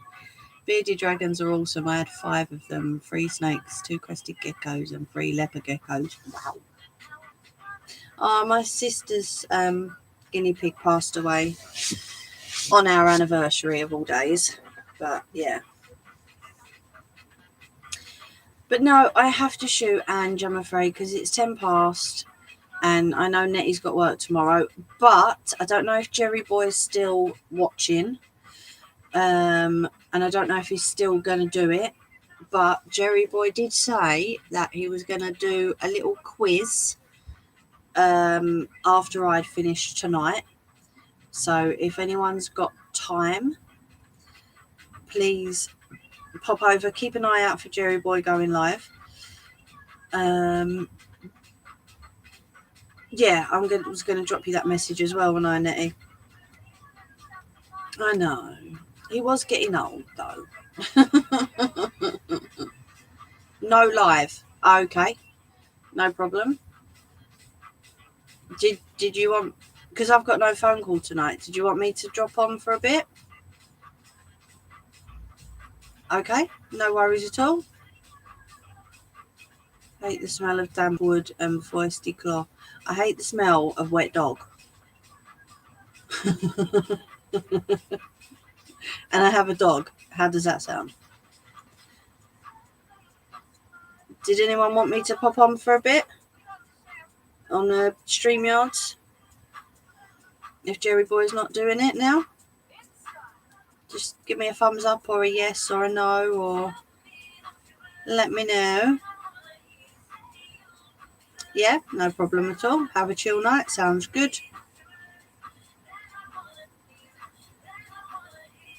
Bearded dragons are awesome. I had 5 of them, 3 snakes, 2 crested geckos and 3 leopard geckos. Wow. My sister's guinea pig passed away on our anniversary of all days. But yeah. But no, I have to shoot Ange, I'm afraid, because it's 10 past. And I know Nettie's got work tomorrow. But I don't know if Jerry Boy's still watching. And I don't know if he's still going to do it. But Jerry Boy did say that he was going to do a little quiz after I'd finished tonight. So if anyone's got time, please pop over. Keep an eye out for Jerry Boy going live. Yeah, was going to drop you that message as well when I Nettie. I know. He was getting old, though. No live. Okay. No problem. Did you want... Because I've got no phone call tonight. Did you want me to drop on for a bit? Okay. No worries at all. Hate the smell of damp wood and feisty cloth. I hate the smell of wet dog. And I have a dog. How does that sound? Did anyone want me to pop on for a bit on the StreamYards? If Jerry Boy's not doing it now, just give me a thumbs up or a yes or a no, or let me know. Yeah, no problem at all. Have a chill night. Sounds good.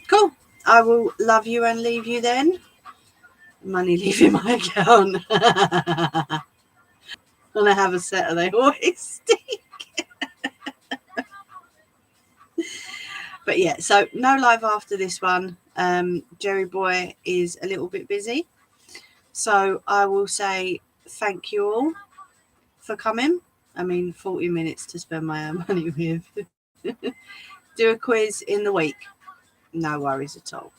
Cool. I will love you and leave you then. Money leaving my account. And I have a set of they always stick. But yeah, so no live after this one. Jerry Boy is a little bit busy. So I will say thank you all for coming. I mean, 40 minutes to spend my own money with. Do a quiz in the week. No worries at all.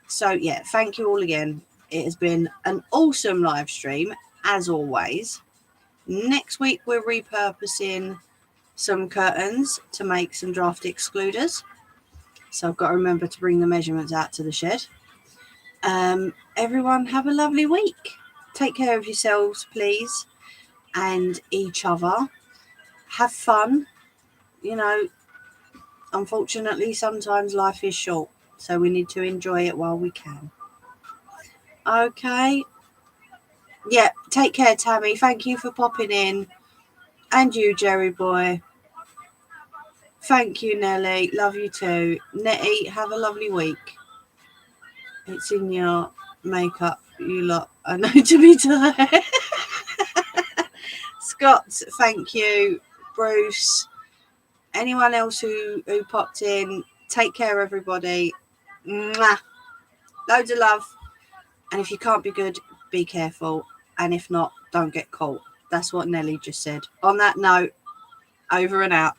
So yeah, thank you all again. It has been an awesome live stream, as always. Next week, we're repurposing some curtains to make some draft excluders. So I've got to remember to bring the measurements out to the shed. Everyone have a lovely week. Take care of yourselves, please, and each other. Have fun. You know, unfortunately, sometimes life is short, so we need to enjoy it while we can. Okay. Yeah, take care, Tammy. Thank you for popping in. And you, Jerry Boy. Thank you, Nelly. Love you too. Nettie, have a lovely week. It's in your makeup, you lot. I know to be tired. Scott, thank you. Bruce. Anyone else who popped in, take care, everybody. Mwah. Loads of love. And if you can't be good, be careful. And if not, don't get caught. That's what Nelly just said. On that note, over and out.